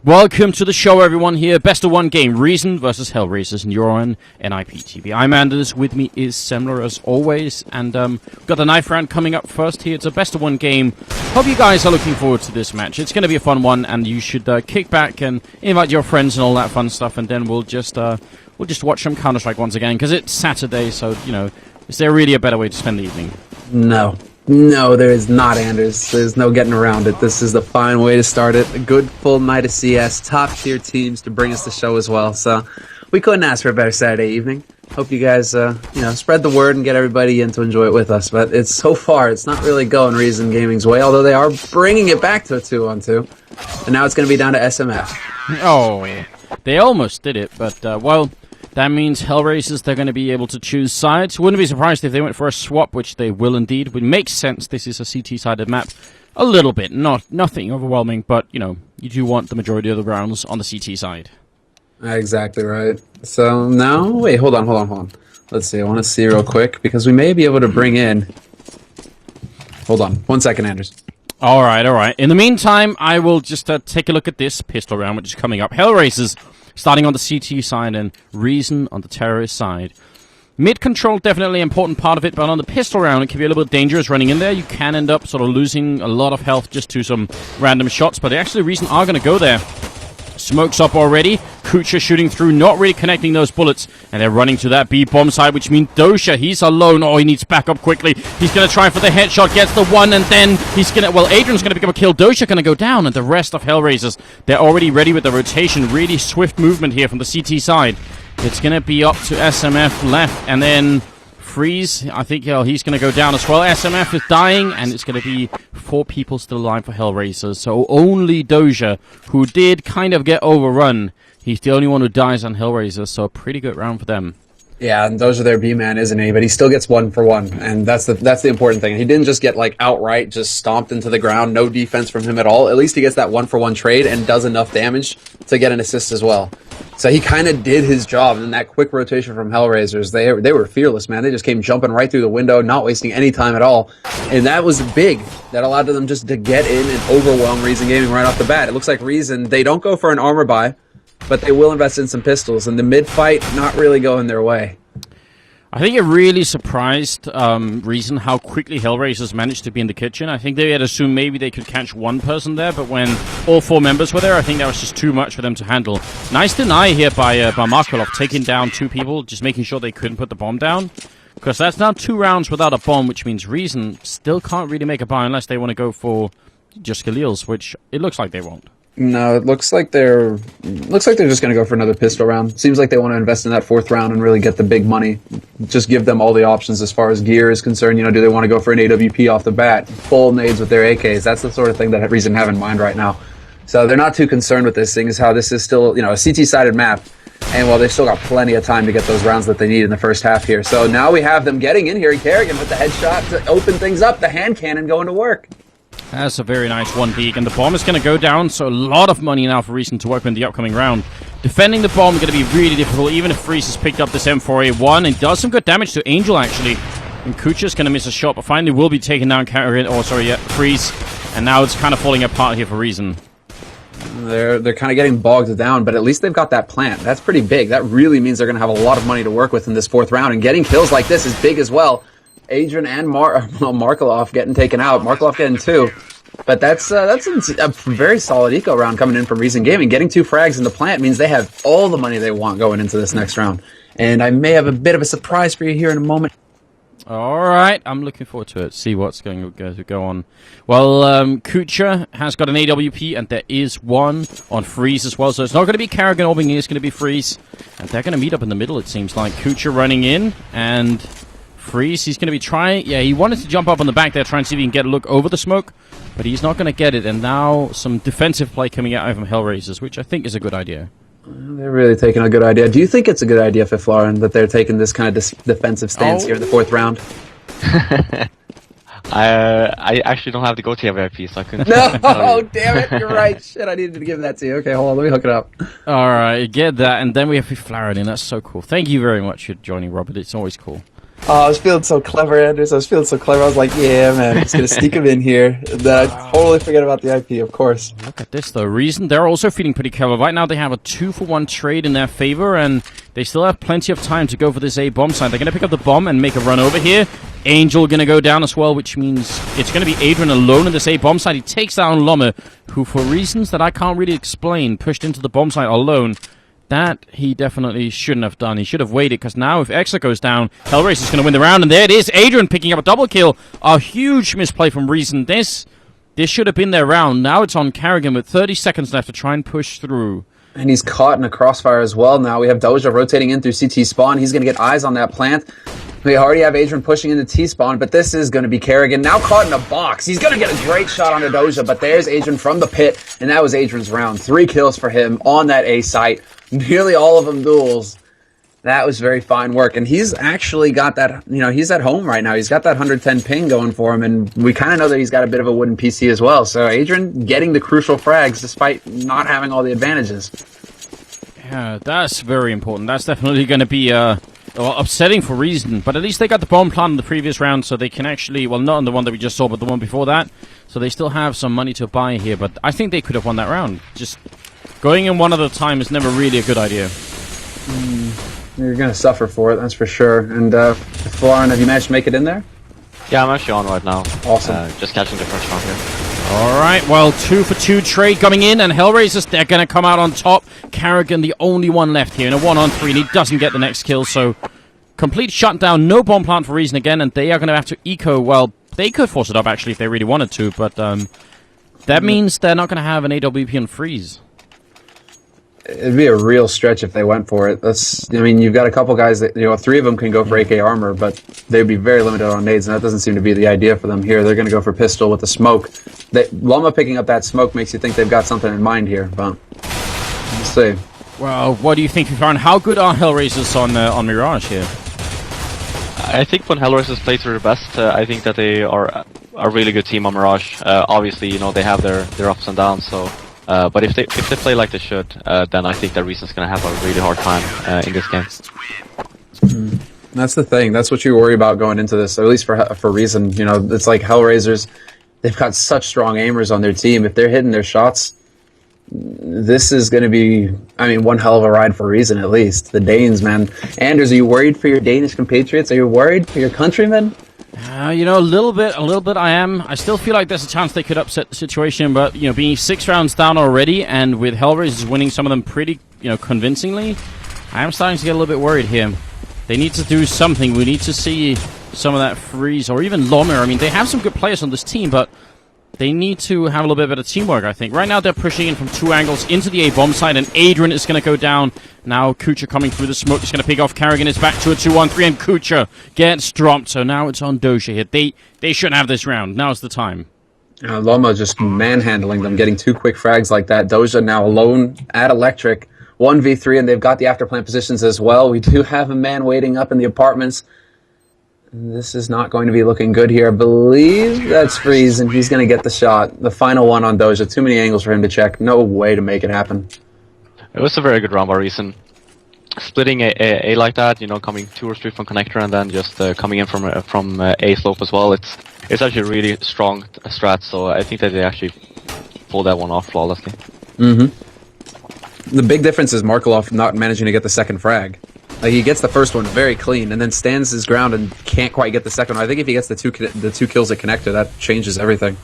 Welcome to the show, everyone. Here, best of one game, Reason versus HellRaisers, and you're on NIPTV. I'm Anders. With me is Semler as always, and we've got the knife round coming up first here. It's a best of one game. Hope you guys are looking forward to this match. It's going to be a fun one, and you should kick back and invite your friends and all that fun stuff, and then we'll just watch some Counter-Strike once again because it's Saturday. So is there really a better way to spend the evening? No, there is not, Anders. There's no getting around it. This is the fine way to start it. A good full night of CS, top-tier teams to bring us the show as well. So we couldn't ask for a better Saturday evening. Hope you guys, spread the word and get everybody in to enjoy it with us. But it's not really going Reason Gaming's way, although they are bringing it back to a 2-on-2. And now it's going to be down to SMF. Oh, yeah. They almost did it, but, that means HellRaisers, they're going to be able to choose sides. Wouldn't be surprised if they went for a swap, which they will indeed. Which makes sense. This is a CT-sided map. A little bit. Nothing overwhelming, but, you do want the majority of the rounds on the CT side. Exactly right. So now, wait, hold on. Let's see, I want to see real quick, because we may be able to bring in... Hold on, 1 second, Anders. All right. In the meantime, I will just take a look at this pistol round, which is coming up. HellRaisers starting on the CT side and Reason on the terrorist side. Mid control, definitely an important part of it, but on the pistol round, it can be a little bit dangerous running in there. You can end up sort of losing a lot of health just to some random shots, but actually Reason are going to go there. Smoke's up already. Kucher shooting through, not really connecting those bullets. And they're running to that B bomb side, which means Dosia, he's alone. Oh, he needs backup quickly. He's going to try for the headshot, gets the one, and then he's going to... Well, AdreN's going to become a kill. Dosia going to go down, and the rest of HellRaisers, they're already ready with the rotation. Really swift movement here from the CT side. It's going to be up to SMF left, and then... Friis, I think he's going to go down as well. SMF is dying, and it's going to be 4 people still alive for HellRaisers. So only Dosia, who did kind of get overrun, he's the only one who dies on HellRaisers, so a pretty good round for them. Yeah, and Dosia their B-man, isn't he? But he still gets 1 for 1, and that's the important thing. He didn't just get, outright just stomped into the ground, no defense from him at all. At least he gets that 1 for 1 trade and does enough damage to get an assist as well. So he kind of did his job, and that quick rotation from HellRaisers, they were fearless, man. They just came jumping right through the window, not wasting any time at all. And that was big. That allowed them just to get in and overwhelm Reason Gaming right off the bat. It looks like Reason, they don't go for an armor buy, but they will invest in some pistols. And the mid-fight, not really going their way. I think it really surprised Reason how quickly HellRaisers managed to be in the kitchen. I think they had assumed maybe they could catch 1 person there, but when all 4 members were there, I think that was just too much for them to handle. Nice deny here by markeloff, taking down 2 people, just making sure they couldn't put the bomb down. Because that's now 2 rounds without a bomb, which means Reason still can't really make a buy unless they want to go for just Khalil's, which it looks like they won't. No, it looks like they're just going to go for another pistol round. Seems like they want to invest in that 4th round and really get the big money. Just give them all the options as far as gear is concerned. Do they want to go for an AWP off the bat? Full nades with their AKs. That's the sort of thing that Reason have in mind right now. So they're not too concerned with this thing, is how this is still, a CT-sided map. And they've still got plenty of time to get those rounds that they need in the first half here. So now we have them getting in here. karrigan with the headshot to open things up. The hand cannon going to work. That's a very nice 1 peek, and the bomb is going to go down, so a lot of money now for Reason to work in the upcoming round. Defending the bomb is going to be really difficult, even if Friis has picked up this M4A1, and does some good damage to Angel, actually. And Kucher's going to miss a shot, but finally will be taking down Friis, and now it's kind of falling apart here for Reason. They're kind of getting bogged down, but at least they've got that plant. That's pretty big. That really means they're going to have a lot of money to work with in this 4th round, and getting kills like this is big as well. AdreN and markeloff getting taken out. markeloff getting 2. But that's a very solid eco round coming in from Reason Gaming. Getting 2 frags in the plant means they have all the money they want going into this next round. And I may have a bit of a surprise for you here in a moment. All right, I'm looking forward to it. See what's going to go on. Well, Kucher has got an AWP, and there is 1 on Friis as well. So it's not going to be karrigan orbing, it's going to be Friis. And they're going to meet up in the middle, it seems like. Kucher running in, and... Friis, he's going to be trying... Yeah, he wanted to jump up on the back there, trying to see if he can get a look over the smoke, but he's not going to get it, and now some defensive play coming out from HellRaisers, which I think is a good idea. They're really taking a good idea. Do you think it's a good idea, Fiflaren, that they're taking this kind of defensive stance here in the 4th round? I actually don't have the go-to VIP, so I couldn't... No! Oh, damn it! You're right! Shit, I needed to give that to you. Okay, hold on, let me hook it up. Alright, get that, and then we have Fiflaren in. That's so cool. Thank you very much for joining, Robert. It's always cool. Oh, I was feeling so clever, Anders. I was feeling so clever. I was like, yeah, man, just gonna sneak him in here. And then I totally forget about the IP, of course. Look at this, though. Reason, they're also feeling pretty clever. Right now, they have a 2-for-1 trade in their favor, and they still have plenty of time to go for this A bomb site. They're gonna pick up the bomb and make a run over here. Angel gonna go down as well, which means it's gonna be AdreN alone in this A bomb site. He takes down LOMME, who, for reasons that I can't really explain, pushed into the bomb site alone. That he definitely shouldn't have done. He should have waited, because now if Exa goes down, HellRaisers is going to win the round, and there it is. AdreN picking up a double kill. A huge misplay from Reason. This should have been their round. Now it's on karrigan with 30 seconds left to try and push through. And he's caught in a crossfire as well now. We have Dosia rotating in through CT spawn. He's going to get eyes on that plant. We already have AdreN pushing into T-spawn, but this is going to be karrigan. Now caught in a box. He's going to get a great shot on Dosia, but there's AdreN from the pit, and that was AdreN's round. 3 kills for him on that A site. Nearly all of them duels. That was very fine work. And he's actually got that, he's at home right now. He's got that 110 ping going for him, and we kind of know that he's got a bit of a wooden PC as well. So AdreN getting the crucial frags despite not having all the advantages. Yeah, that's very important. That's definitely going to be upsetting for Reason. But at least they got the bomb plant in the previous round, so they can actually, well, not in the one that we just saw, but the one before that. So they still have some money to buy here, but I think they could have won that round. Just going in one at a time is never really a good idea. You're going to suffer for it, that's for sure. And, Florin, have you managed to make it in there? Yeah, I'm actually on right now. Awesome. Just catching the first round here. Alright, well, 2-for-2 trade coming in, and HellRaisers, they're going to come out on top. karrigan, the only one left here in a 1-on-3, and he doesn't get the next kill, so complete shutdown, no bomb plant for Reason again, and they are going to have to eco. Well, they could force it up, actually, if they really wanted to, but that means they're not going to have an AWP on Friis. It'd be a real stretch if they went for it. You've got a couple guys that, 3 of them can go for AK armor, but they'd be very limited on nades, and that doesn't seem to be the idea for them here. They're going to go for pistol with the smoke. LOMME picking up that smoke makes you think they've got something in mind here, but we'll see. Well, what do you think, Farron? How good are HellRaisers on Mirage here? I think when HellRaisers play to their best, I think that they are a really good team on Mirage. Obviously, they have their ups and downs, so... but if they play like they should, then I think that Reason's going to have a really hard time in this game. That's the thing. That's what you worry about going into this, or at least for Reason. It's like HellRaisers. They've got such strong aimers on their team. If they're hitting their shots, this is going to be, one hell of a ride for Reason at least. The Danes, man. Anders, are you worried for your Danish compatriots? Are you worried for your countrymen? A little bit I am. I still feel like there's a chance they could upset the situation, but, being 6 rounds down already, and with HellRaisers winning some of them pretty, convincingly, I am starting to get a little bit worried here. They need to do something. We need to see some of that Friis, or even LOMME. They have some good players on this team, but they need to have a little bit better teamwork, I think. Right now, they're pushing in from 2 angles into the A-bomb site, and AdreN is going to go down. Now, kucher coming through the smoke is going to pick off karrigan. It's back to a 2-on-3, and kucher gets dropped. So now it's on Dosia here. They shouldn't have this round. Now's the time. LOMME just manhandling them, getting 2 quick frags like that. Dosia now alone at Electric. 1v3, and they've got the afterplant positions as well. We do have a man waiting up in the apartments. This is not going to be looking good here. I believe that's Friis, and he's going to get the shot. The final one on Dosia. Too many angles for him to check. No way to make it happen. It was a very good round by Reason. Splitting A like that, coming 2 or 3 from connector, and then just coming in from A slope as well. It's actually a really strong strat, so I think that they actually pulled that one off flawlessly. The big difference is markeloff not managing to get the second frag. He gets the first one very clean, and then stands his ground and can't quite get the second one. I think if he gets the two kills at connector, that changes everything.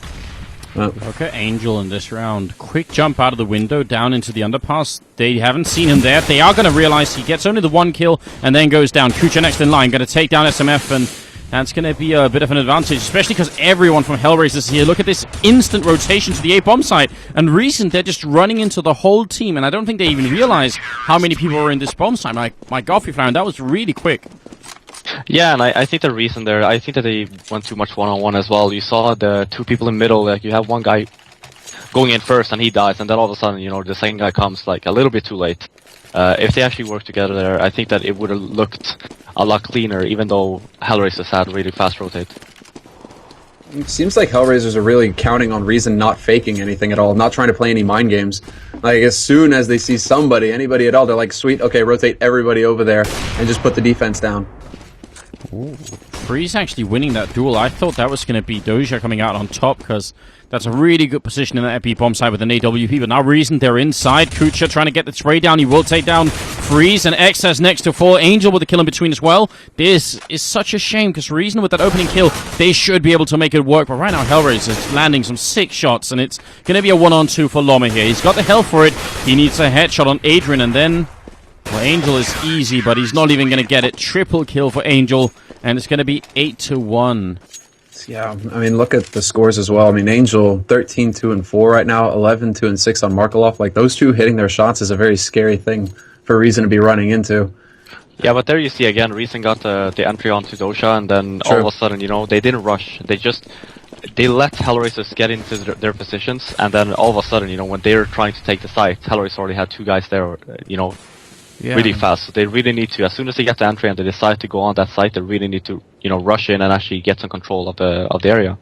Okay, Angel in this round. Quick jump out of the window, down into the underpass. They haven't seen him there. They are going to realize he gets only the 1 kill and then goes down. kucher next in line, going to take down SMF, and that's going to be a bit of an advantage, especially because everyone from HellRaisers is here. Look at this instant rotation to the A-bomb site. And Reason, they're just running into the whole team, and I don't think they even realize how many people were in this bomb site. My God, that was really quick. Yeah, and I think the reason there, I think that they went too much one-on-one as well. You saw the 2 people in the middle, like you have one guy going in first and he dies, and then all of a sudden, the second guy comes like a little bit too late. If they actually worked together there, I think that it would have looked a lot cleaner, even though HellRaisers had really fast rotate. It seems like HellRaisers are really counting on Reason not faking anything at all, not trying to play any mind games. Like, as soon as they see anybody at all, they're like, sweet, okay, rotate everybody over there and just put the defense down. Friis actually winning that duel. I thought that was going to be Dosia coming out on top because that's a really good position in that epi bomb side with an AWP. But now Reason, they're inside. Kucher trying to get the spray down. He will take down Friis, and XS next to 4. Angel with the kill in between as well. This is such a shame because Reason with that opening kill, they should be able to make it work. But right now HellRaisers is landing some sick shots, and it's going to be a 1-on-2 for LOMME here. He's got the health for it. He needs a headshot on AdreN, and then... well, Angel is easy, but he's not even going to get it. Triple kill for Angel, and it's going to be 8-1. Yeah, I mean, look at the scores as well. I mean, Angel 13-2-4 right now, 11-2-6 on markeloff. Like, those two hitting their shots is a very scary thing for Reason to be running into. Yeah, but there you see again, Reason got the entry onto Dosia, and then all of a sudden, you know, they didn't rush. They let HellRaisers get into their positions, and then all of a sudden, you know, when they're trying to take the site, HellRaisers already had two guys there, you know, really fast. So they really need to, as soon as they get the entry and they decide to go on that site, they really need to, you know, rush in and actually get some control of the area.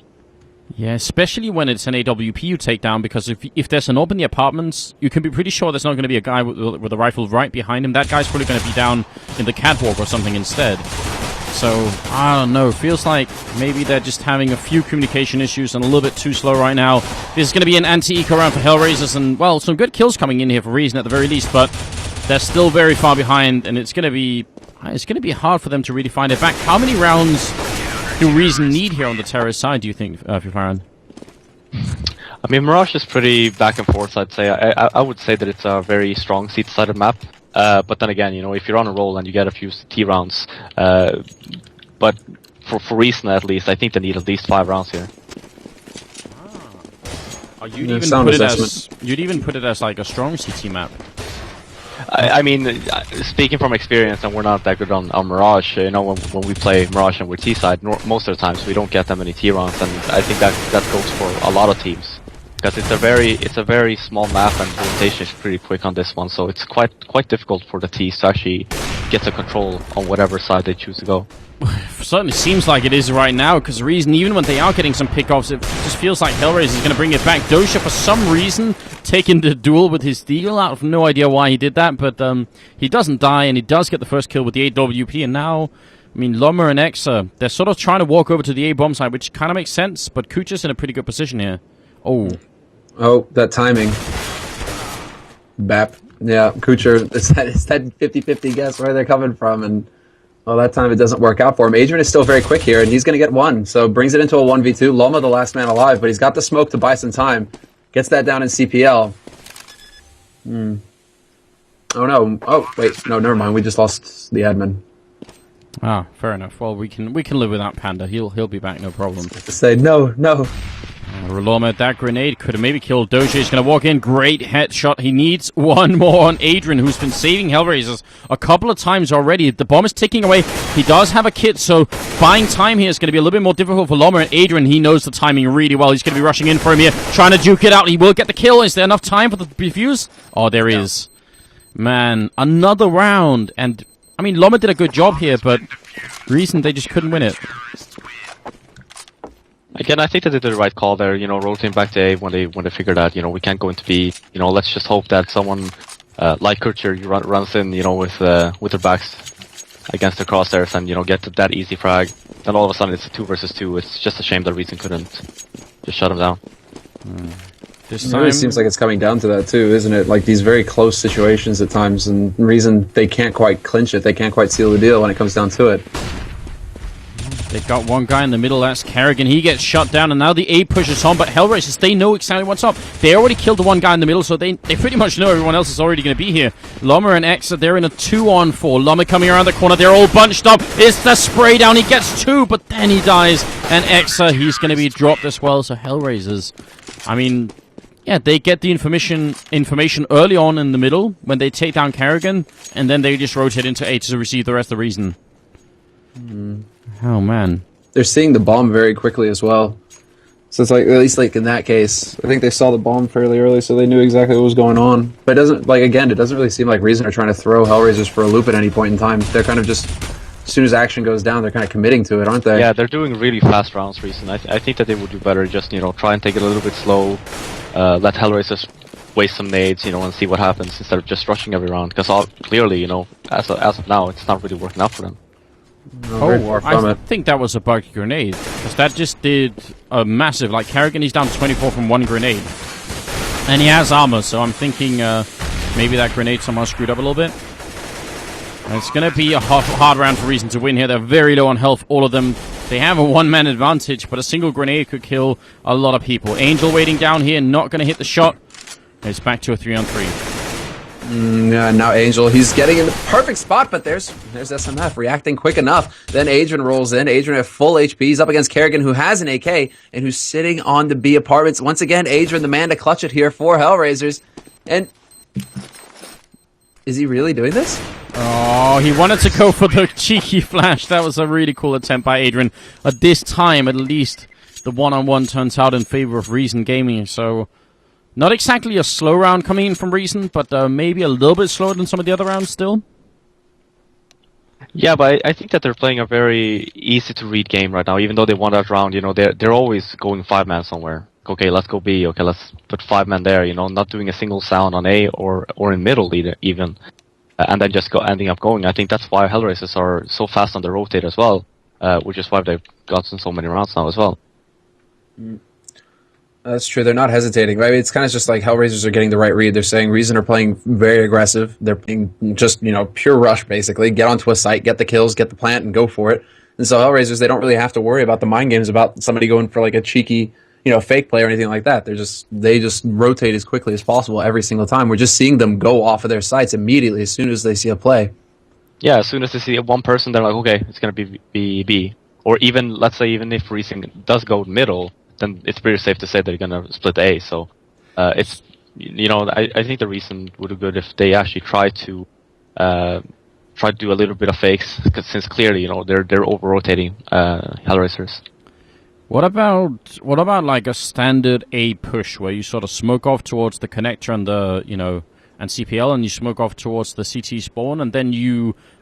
Yeah, especially when it's an AWP you take down, because if there's an open in the apartments, you can be pretty sure there's not going to be a guy with a rifle right behind him. That guy's probably going to be down in the catwalk or something instead. So, I don't know. Feels like maybe they're just having a few communication issues and a little bit too slow right now. This is going to be an anti-eco round for HellRaisers, and, well, some good kills coming in here for Reason at the very least, but they're still very far behind, and it's going to be hard for them to really find it back. How many rounds do Reason need here on the terrorist side, do you think, Fifaran? I mean, Mirage is pretty back and forth, I'd say. I would say that it's a very strong CT-sided map. But then again, you know, if you're on a roll and you get a few CT rounds, but for Reason at least, I think they need at least 5 rounds here. Oh, you'd even put it as like a strong CT map. I mean, speaking from experience, and we're not that good on Mirage, you know, when we play Mirage and we're T-side, most of the times we don't get that many T rounds, and I think that goes for a lot of teams. Because it's a very small map, and the rotation is pretty quick on this one, so it's quite difficult for the T's to actually get the control on whatever side they choose to go. Certainly seems like it is right now, because Reason, even when they are getting some pickoffs, it just feels like HellRaisers is going to bring it back. Dosia, for some reason, taking the duel with his deagle. I have no idea why he did that, but he doesn't die, and he does get the first kill with the AWP, and now, I mean, LOMME and Exa, they're sort of trying to walk over to the A-bomb side, which kind of makes sense, but Kucher's in a pretty good position here. Oh, that timing. Bap. Yeah, Kucher, it's that 50-50 guess where they're coming from, and well, that time it doesn't work out for him. AdreN is still very quick here, and he's going to get one, so brings it into a 1v2. LOMME the last man alive, but he's got the smoke to buy some time. Gets that down in CPL. Oh no. Oh, wait. No, never mind. We just lost the admin. Ah, fair enough. Well, we can live without Panda. He'll be back, no problem. Say no. LOMME, that grenade could have maybe killed Dosia. He's going to walk in. Great headshot. He needs one more on AdreN, who's been saving HellRaisers a couple of times already. The bomb is ticking away. He does have a kit, so buying time here is going to be a little bit more difficult for LOMME. And AdreN, he knows the timing really well. He's going to be rushing in for him here, trying to duke it out. He will get the kill. Is there enough time for the defuse? Oh, there is. Man, another round. And, I mean, LOMME did a good job here, but Reason, they just couldn't win it. Again, I think that they did the right call there, you know, rotating back to A when they figured out, you know, we can't go into B. You know, let's just hope that someone like kucher runs in, you know, with their backs against the crosshairs and, you know, get to that easy frag. Then all of a sudden it's a 2 versus 2. It's just a shame that Reason couldn't just shut him down. This time, it really seems like it's coming down to that too, isn't it? Like these very close situations at times, and Reason, they can't quite clinch it. They can't quite seal the deal when it comes down to it. They've got one guy in the middle, that's karrigan. He gets shut down, and now the A pushes on, but HellRaisers, they know exactly what's up. They already killed the one guy in the middle, so they pretty much know everyone else is already going to be here. LOMME and Exa, they're in a 2-on-4. LOMME coming around the corner, they're all bunched up. It's the spray down, he gets 2, but then he dies. And Exa, he's going to be dropped as well, so HellRaisers, I mean, yeah, they get the information early on in the middle when they take down karrigan, and then they just rotate into A to receive the rest of the reason. Oh, man. They're seeing the bomb very quickly as well. So it's like, at least like in that case, I think they saw the bomb fairly early, so they knew exactly what was going on. But it doesn't, like, again, it doesn't really seem like Reason are trying to throw HellRaisers for a loop at any point in time. They're kind of just, as soon as action goes down, they're kind of committing to it, aren't they? Yeah, they're doing really fast rounds, Reason. I think that they would do better, just, you know, try and take it a little bit slow, let HellRaisers waste some nades, you know, and see what happens instead of just rushing every round. Because clearly, you know, as of now, it's not really working out for them. I think that was a bugged grenade. Because that just did a massive... Like, karrigan, he's down to 24 from one grenade. And he has armor, so I'm thinking maybe that grenade somehow screwed up a little bit. And it's going to be a hard round for Reason to win here. They're very low on health, all of them. They have a one-man advantage, but a single grenade could kill a lot of people. Angel waiting down here, not going to hit the shot. It's back to a 3-on-3. Yeah, now Angel, he's getting in the perfect spot, but there's SMF reacting quick enough. Then AdreN rolls in. AdreN at full HP. He's up against karrigan, who has an AK, and who's sitting on the B apartments. Once again, AdreN, the man to clutch it here for HellRaisers. And is he really doing this? Oh, he wanted to go for the cheeky flash. That was a really cool attempt by AdreN. At this time, at least, the one-on-one turns out in favor of Reason Gaming. So, not exactly a slow round coming in from Reason, but maybe a little bit slower than some of the other rounds still. Yeah, but I think that they're playing a very easy-to-read game right now. Even though they won that round, you know, they're always going 5-man somewhere. Okay, let's go B. Okay, let's put 5-man there. You know, not doing a single sound on A or in middle even. And then just ending up going. I think that's why HellRaisers are so fast on the rotate as well, which is why they've gotten so many rounds now as well. That's true. They're not hesitating. Right? It's kind of just like HellRaisers are getting the right read. They're saying Reason are playing very aggressive. They're playing just, you know, pure rush, basically. Get onto a site, get the kills, get the plant, and go for it. And so HellRaisers, they don't really have to worry about the mind games about somebody going for like a cheeky, you know, fake play or anything like that. They just rotate as quickly as possible every single time. We're just seeing them go off of their sites immediately as soon as they see a play. Yeah, as soon as they see one person, they're like, okay, it's going to be B. Or even, let's say, even if Reason does go middle, then it's pretty safe to say they're going to split A. So it's, you know, I think the Reason would be good if they actually try to do a little bit of fakes, because since clearly, you know, they're over rotating HellRaisers. What about like a standard A push where you sort of smoke off towards the connector and the, you know, and CPL, and you smoke off towards the CT spawn, and then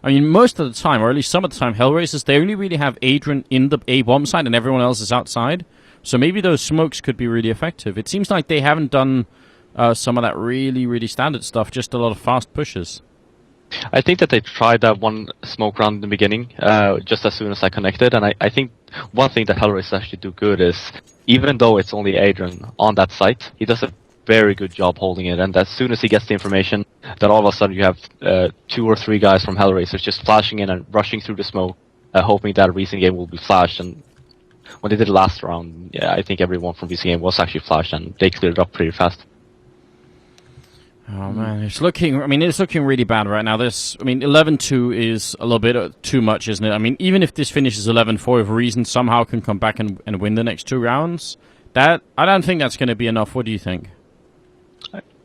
I mean, most of the time, or at least some of the time, HellRaisers, they only really have AdreN in the A bomb side and everyone else is outside. So maybe those smokes could be really effective. It seems like they haven't done some of that really, really standard stuff, just a lot of fast pushes. I think that they tried that one smoke round in the beginning, just as soon as I connected, and I think one thing that HellRaisers actually do good is, even though it's only AdreN on that site, he does a very good job holding it, and as soon as he gets the information, then all of a sudden you have 2 or 3 guys from HellRaisers just flashing in and rushing through the smoke, hoping that a Reason game will be flashed, and when they did the last round, yeah, I think everyone from Reason game was actually flashed, and they cleared it up pretty fast. Oh man, it's looking really bad right now. 11-2 is a little bit too much, isn't it? I mean, even if this finishes 11-4, if Reason somehow can come back and win the next 2 rounds, I don't think that's going to be enough. What do you think?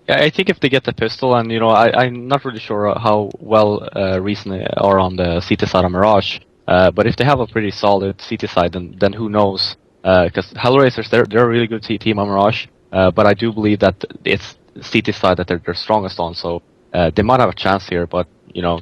I think if they get the pistol, and you know, I'm not really sure how well Reason are on the CT side of Mirage, but if they have a pretty solid CT side, then who knows? Because HellRaisers, they're a really good team on Mirage, but I do believe that it's CT side that they're strongest on, so they might have a chance here, but you know,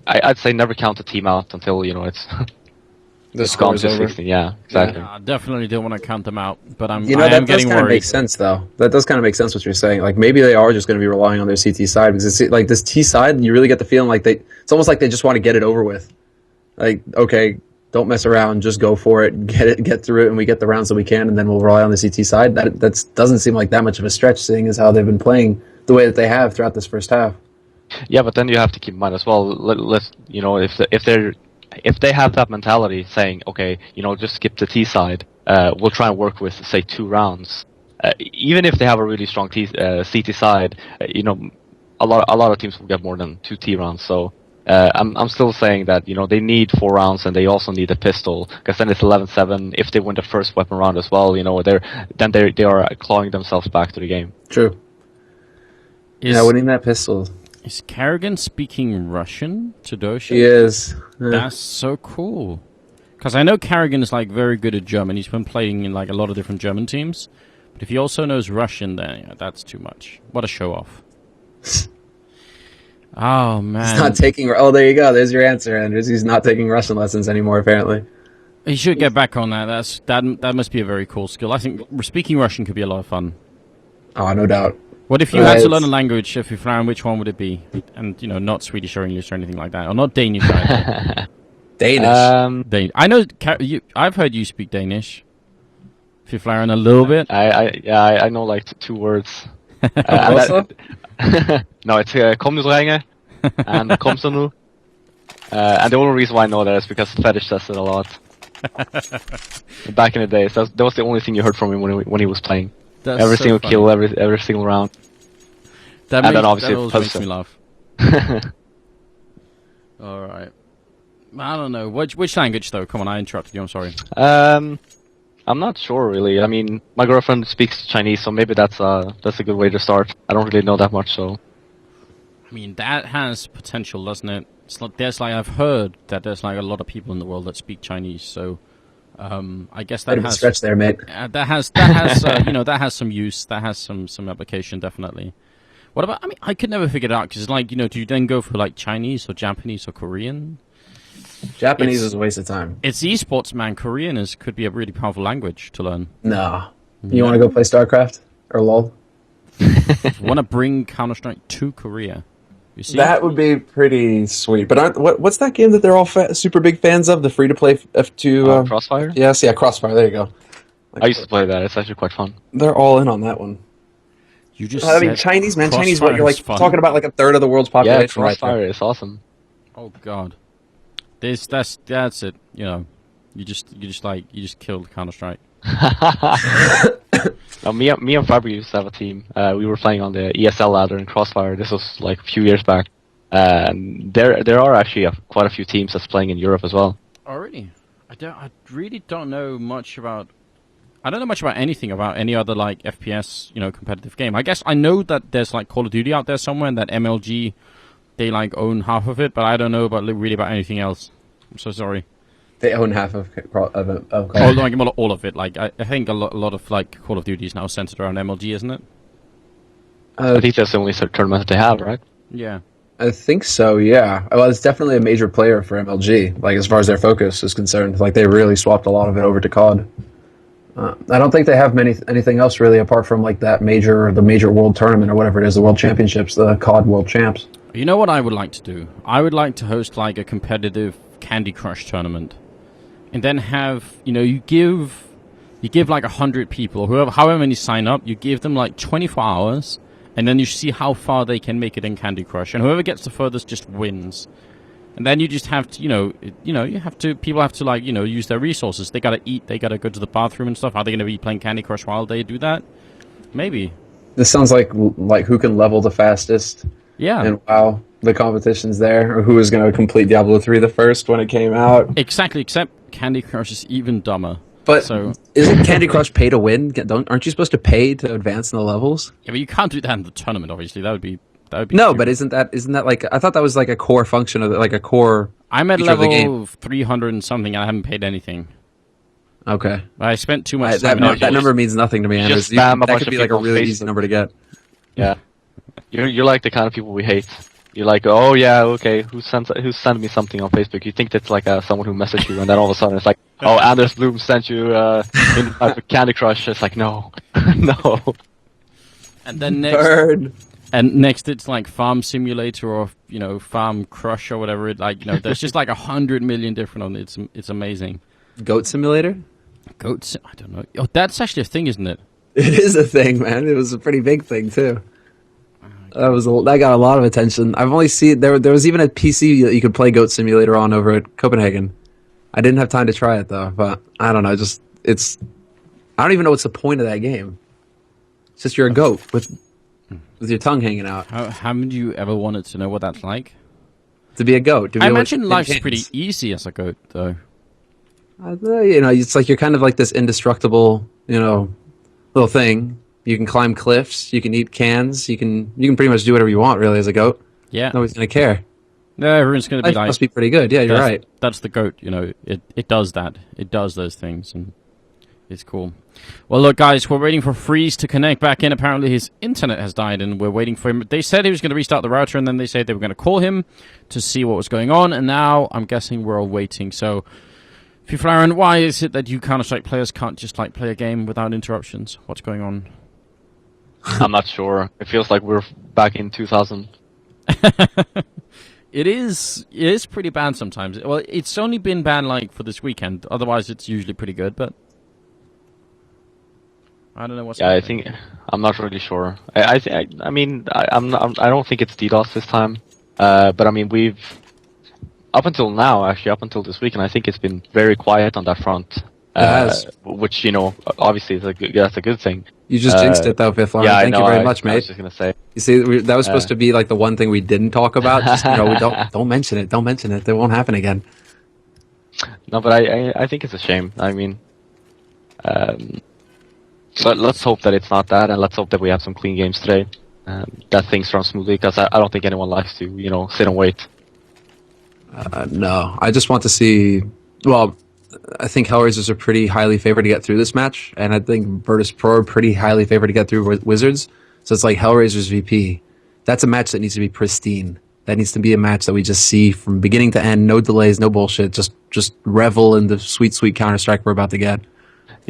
I'd say never count the team out until, you know, it's gone to 16. Yeah, exactly. Yeah, I definitely don't want to count them out, but I am that does getting kind of worried. make sense, though. That does kind of make sense what you're saying. Like, maybe they are just going to be relying on their CT side, because it's like this T side, you really get the feeling like it's almost like they just want to get it over with. Like, okay, don't mess around, just go for it, get through it, and we get the rounds that we can, and then we'll rely on the CT side. That doesn't seem like that much of a stretch, seeing as how they've been playing the way that they have throughout this first half. Yeah, but then you have to keep in mind as well. Let's, you know, if they have that mentality, saying, okay, you know, just skip the T side, we'll try and work with, say, 2 rounds. Even if they have a really strong CT side, you know, a lot of teams will get more than 2 T rounds. So I'm still saying that, you know, they need 4 rounds, and they also need a pistol, because then it's 11-7. If they win the first weapon round as well, you know, they are clawing themselves back to the game. True. Winning that pistol. Is karrigan speaking Russian to Dosia? He is. Yeah. That's so cool. Because I know karrigan is like very good at German. He's been playing in like a lot of different German teams. But if he also knows Russian, then yeah, that's too much. What a show off. Oh man. He's not taking. Oh, there you go. There's your answer, Andrews. He's not taking Russian lessons anymore, apparently. He should get back on that. That must be a very cool skill. I think speaking Russian could be a lot of fun. Oh, no doubt. What if you had to learn a language, if you found which one would it be? And, you know, not Swedish or English or anything like that. Or not Danish either. Danish. I know. I've heard you speak Danish. Fiflaren a little bit. I know like 2 words. Also? No, it's kom nu drenge and kom så nu. And the only reason why I know that is because Fetish says it a lot. Back in the days, that was the only thing you heard from him when he was playing. That's every so single funny. kill, every single round. That And makes, then obviously that always makes me laugh. All right. I don't know which language though. Come on, I interrupted you. I'm sorry. I'm not sure really. I mean, my girlfriend speaks Chinese, so maybe that's a good way to start. I don't really know that much, so. I mean, that has potential, doesn't it? It's like, I've heard that there's like a lot of people in the world that speak Chinese, so I guess that has stretch there, mate. that has you know, that has some use, that has some application definitely. What about? I mean, I could never figure it out because like, you know, do you then go for like Chinese or Japanese or Korean? Japanese is a waste of time. It's esports, man. Korean could be a really powerful language to learn. No. You want to go play StarCraft or LoL? Want to bring Counter-Strike to Korea? You see? That would be pretty sweet. But what's that game that they're all super big fans of? The free-to-play F2... Crossfire? Yes, yeah, Crossfire. There you go. I used to play that. It's actually quite fun. They're all in on that one. You just I mean, Chinese, man. Chinese, what, you're like fun. talking about like a third of the world's population. Yeah, Crossfire is awesome. Oh God, that's it. You know, you just killed Counter-Strike. Me and Fabri used to have a team. We were playing on the ESL ladder in Crossfire. This was like a few years back. There are actually quite a few teams that's playing in Europe as well. Oh really? I really don't know much about. I don't know much about anything about any other like FPS, you know, competitive game. I guess I know that there's like Call of Duty out there somewhere, and that MLG, they like own half of it, but I don't know really about anything else. I'm so sorry. They own half of Call All of it. Like I think a lot of like Call of Duty is now centered around MLG, isn't it? I think that's the only tournament that they have, right? Yeah. I think so, yeah. Well, it's definitely a major player for MLG, like as far as their focus is concerned. Like they really swapped a lot of it over to COD. I don't think they have anything else really apart from like the major world tournament or whatever it is, the world championships, the COD world champs. You know what I would like to do? I would like to host like a competitive Candy Crush tournament, and then have, you know, you give like 100 people or however many sign up. You give them like 24 hours, and then you see how far they can make it in Candy Crush, and whoever gets the furthest just wins. And then you just have to, people have to, like, you know, use their resources. They gotta eat, they gotta go to the bathroom and stuff. Are they gonna be playing Candy Crush while they do that? Maybe. This sounds like who can level the fastest. Yeah. And wow, the competition's there. Or who is gonna complete Diablo 3 the first when it came out. Exactly, except Candy Crush is even dumber. But isn't Candy Crush pay to win? Aren't you supposed to pay to advance in the levels? Yeah, but you can't do that in the tournament, obviously. That would be no, but isn't that like, I thought that was like a core function of it, like a core. I'm at level 300 and something, and I haven't paid anything. Okay, I spent too much time. That number means nothing to me, Anders. That could be like a really easy number to get. Yeah, you're like the kind of people we hate. You're like, oh yeah, okay, who sent me something on Facebook? You think that's like someone who messaged you, and then all of a sudden it's like, oh, Anders Bloom sent you Candy Crush. It's like, no, no. And then next, it's like Farm Simulator or, you know, Farm Crush or whatever. Like, you know, there's just like 100 million different on it. It's amazing. Goat Simulator? I don't know. Oh, that's actually a thing, isn't it? It is a thing, man. It was a pretty big thing too. That got a lot of attention. I've only seen there was even a PC that you could play Goat Simulator on over at Copenhagen. I didn't have time to try it though, but I don't know. I don't even know what's the point of that game. It's just you're a goat with your tongue hanging out. Haven't you ever wanted to know what that's like? To be a goat. I imagine life's pretty easy as a goat, though. You know, it's like you're kind of like this indestructible, you know, little thing. You can climb cliffs. You can eat cans. You can pretty much do whatever you want, really, as a goat. Yeah. Nobody's gonna care. No, everyone's gonna be like. Must be pretty good. Yeah, you're right. That's the goat. You know, it does that. It does those things, and it's cool. Well, look, guys, we're waiting for Friis to connect back in. Apparently, his internet has died, and we're waiting for him. They said he was going to restart the router, and then they said they were going to call him to see what was going on, and now I'm guessing we're all waiting. So, Fiflaren, why is it that you Counter-Strike players can't just like play a game without interruptions? What's going on? I'm not sure. It feels like we're back in 2000. It is pretty bad sometimes. Well, it's only been bad like for this weekend. Otherwise, it's usually pretty good. But I don't know what's. Yeah, happening. I think I'm not really sure. I mean, I don't think it's DDoS this time. But I mean, we've up until now, actually, up until this weekend, I think it's been very quiet on that front. Which obviously that's a good thing. You just jinxed it though, Fifth Line. Yeah, Thank you very much, mate. I was just gonna say. You see, that was supposed to be like the one thing we didn't talk about. Just, we don't mention it. Don't mention it. That won't happen again. No, but I think it's a shame. I mean, but let's hope that it's not that, and let's hope that we have some clean games today. That things run smoothly, because I don't think anyone likes to sit and wait. No, I just want to see. Well, I think HellRaisers are pretty highly favored to get through this match, and I think Virtus.pro are pretty highly favored to get through Wizards. So it's like HellRaisers VP. That's a match that needs to be pristine. That needs to be a match that we just see from beginning to end, no delays, no bullshit. Just revel in the sweet, sweet Counter-Strike we're about to get.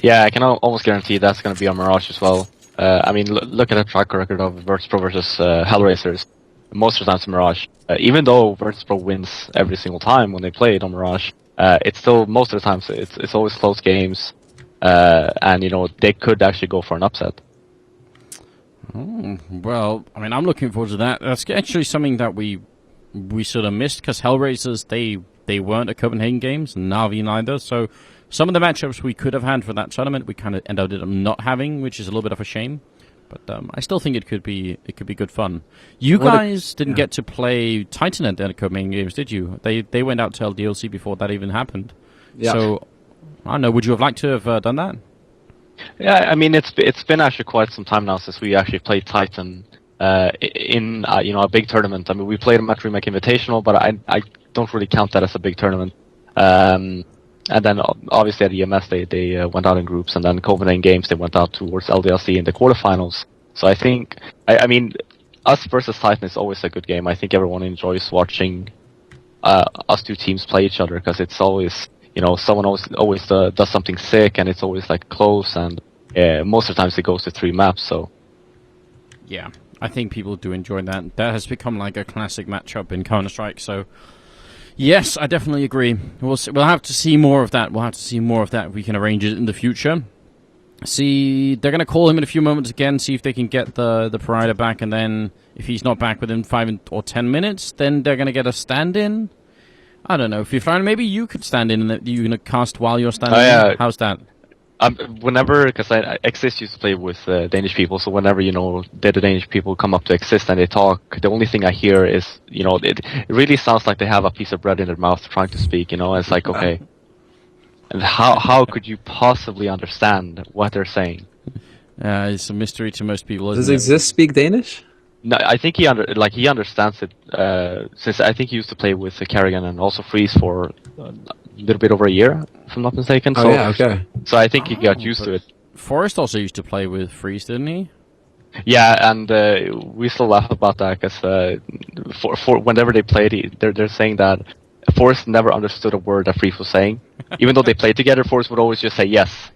Yeah, I can almost guarantee that's going to be on Mirage as well. I mean, look at the track record of Virtus.pro versus HellRaisers. Most of the time it's Mirage. Even though Virtus.pro wins every single time when they play it on Mirage, it's still, most of the time, it's always close games. And, they could actually go for an upset. Oh, well, I mean, I'm looking forward to that. That's actually something that we sort of missed, because HellRaisers, they weren't at Copenhagen Games, and Navi neither, so some of the matchups we could have had for that tournament, we kind of ended up not having, which is a little bit of a shame. But I still think it could be good fun. You guys didn't get to play Titanite at Copenhagen Games, did you? They went out to LDLC before that even happened. Yeah. So, I don't know, would you have liked to have done that? Yeah, I mean, it's been actually quite some time now since we actually played Titan in a big tournament. I mean, we played a Match Remake Invitational, but I don't really count that as a big tournament. And then obviously at EMS they went out in groups, and then Copenhagen Games they went out towards LDLC in the quarterfinals. So I think I mean us versus Titan is always a good game. I think everyone enjoys watching us two teams play each other, because it's always someone always does something sick, and it's always like close, and most of the times it goes to 3 maps. So yeah, I think people do enjoy that. That has become like a classic matchup in Counter-Strike. So. Yes, I definitely agree. We'll have to see more of that. We'll have to see more of that if we can arrange it in the future. See, they're going to call him in a few moments again, see if they can get the Parida back, and then if he's not back within 5 or 10 minutes, then they're going to get a stand-in. I don't know. If you find, maybe you could stand in and you're going to cast while you're standing in. How's that? Whenever, because Exist used to play with Danish people, so whenever the Danish people come up to Exist and they talk, the only thing I hear is it really sounds like they have a piece of bread in their mouth trying to speak. It's like, okay, and how could you possibly understand what they're saying? It's a mystery to most people. Does Exist speak Danish? No, I think he understands it. Since I think he used to play with karrigan and also Friis for a little bit over a year, if I'm not mistaken. Oh, yeah, okay. So I think he got used to it. Forrest also used to play with Friis, didn't he? Yeah, and we still laugh about that, because for whenever they played, they're saying that Forrest never understood a word that Friis was saying. Even though they played together, Forrest would always just say yes,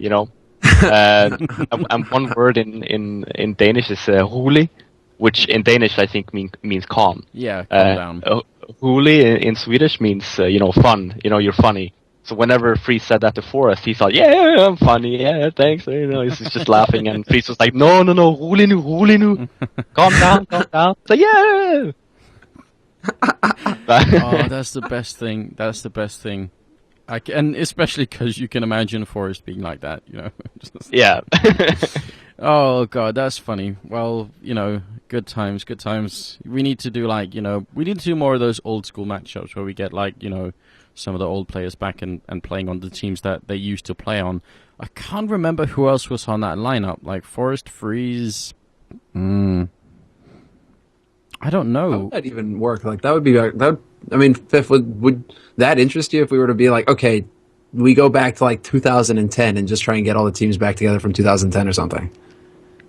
and one word in Danish is rolig, which in Danish I think means calm. Yeah, calm down. Rolig in Swedish means fun. You're funny. So whenever Friis said that to Forrest, he thought, yeah, I'm funny, yeah, thanks. He's just laughing, and Friis was like, no, rolig nu, calm down. So yeah. Oh, that's the best thing. That's the best thing. And especially because you can imagine Forrest being like that, Yeah. Oh god, that's funny. Well, good times. We need to do we need to do more of those old school matchups where we get some of the old players back and playing on the teams that they used to play on. I can't remember who else was on that lineup. Like Forrest, Friis. I don't know. How would that even work? Like that would be Fifth, would that interest you if we were to be like, okay, we go back to 2010 and just try and get all the teams back together from 2010 or something,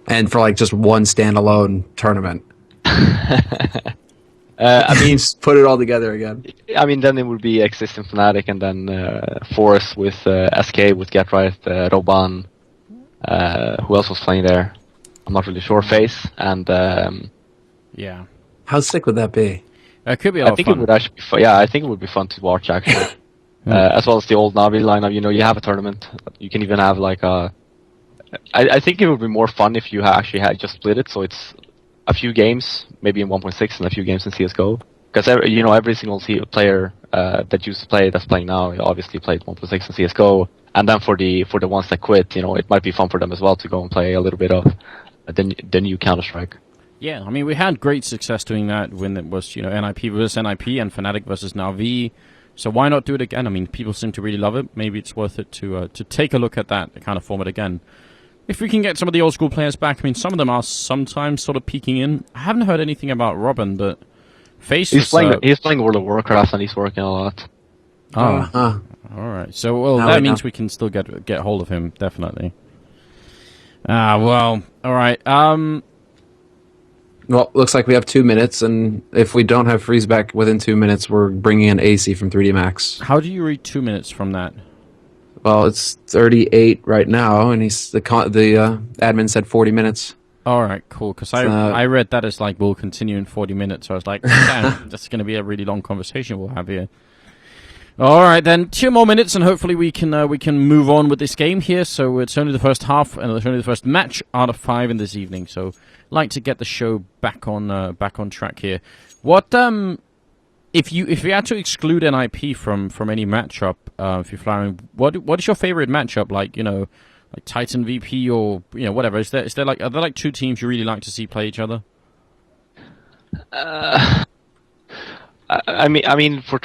and for just one standalone tournament. Just put it all together again. I mean, then it would be Exist and Fnatic, and then Forest with SK, with Get Right, Roban. Who else was playing there? I'm not really sure. Face, and yeah. How sick would that be? It could be a lot I think of fun. it would actually be fun. Yeah, I think it would be fun to watch actually. As well as the old Navi lineup. You know, you have a tournament. You can even have like a. I think it would be more fun if you actually had just split it, so it's a few games, maybe in 1.6 and a few games in CSGO. Because every single player that used to play that's playing now obviously played 1.6 in CSGO, and then for the ones that quit, it might be fun for them as well to go and play a little bit of the new Counter Strike. Yeah, I mean, we had great success doing that when it was, NIP versus NIP and Fnatic versus Navi. So why not do it again? I mean, people seem to really love it. Maybe it's worth it to take a look at that kind of format again. If we can get some of the old school players back, I mean, some of them are sometimes sort of peeking in. I haven't heard anything about Robin, but Face he's playing World of Warcraft and he's working a lot. Oh, all right. So that means we can still get hold of him, definitely. Well, all right. Well, looks like we have 2 minutes, and if we don't have Friis back within 2 minutes, we're bringing in AC from 3D Max. How do you read 2 minutes from that? Well, it's 38 right now, and the admin said 40 minutes. All right, cool. Because I read that as like we'll continue in 40 minutes. So I was like, damn, that's going to be a really long conversation we'll have here. All right, then 2 more minutes, and hopefully we can move on with this game here. So it's only the first half, and it's only the first match out of 5 in this evening. So like to get the show back on track here. What if you had to exclude NIP from any matchup, if you're flying, what is your favorite matchup? Like like Titan VP or whatever. Are there like 2 teams you really like to see play each other? I mean, for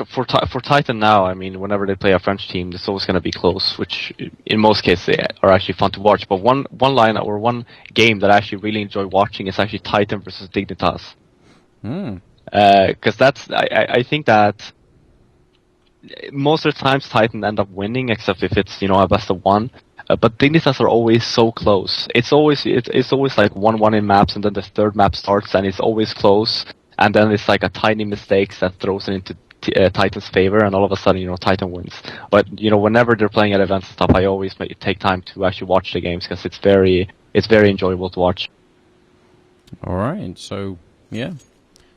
Titan now, I mean, whenever they play a French team, it's always going to be close, which in most cases they are actually fun to watch. But one line or one game that I actually really enjoy watching is actually Titan versus Dignitas. Because I think that most of the times Titan end up winning, except if it's a best of 1. But Dignitas are always so close. It's always like 1-1 in maps, and then the third map starts, and it's always close. And then it's like a tiny mistake that throws it into Titan's favor, and all of a sudden, Titan wins. But whenever they're playing at events and stuff, I always take time to actually watch the games because it's very enjoyable to watch. All right, so yeah,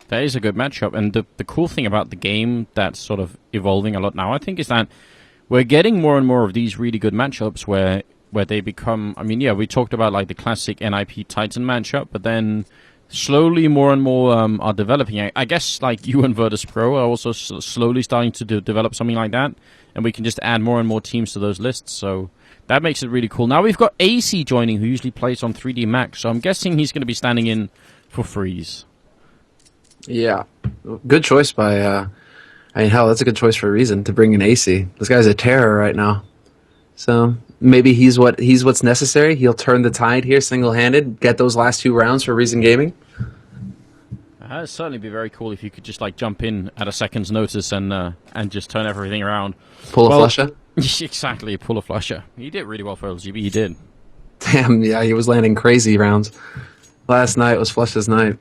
that is a good matchup, and the cool thing about the game that's sort of evolving a lot now, I think, is that we're getting more and more of these really good matchups where they become. I mean, yeah, we talked about like the classic NIP Titan matchup, but then slowly more and more are developing. I guess like you and Virtus Pro are also slowly starting to develop something like that, and we can just add more and more teams to those lists. So that makes it really cool. Now we've got AC joining, who usually plays on 3D Max, so I'm guessing he's going to be standing in for Friis. Yeah, good choice by. I mean, hell, that's a good choice for a reason to bring in AC. This guy's a terror right now. So maybe he's what's necessary. He'll turn the tide here single-handed, get those last 2 rounds for Reason Gaming. That'd certainly be very cool if you could just like jump in at a second's notice and just turn everything around. Pull a flusher? Exactly, pull a flusher. He did really well for LGB, he did. Damn, yeah, he was landing crazy rounds. Last night was Flush's night.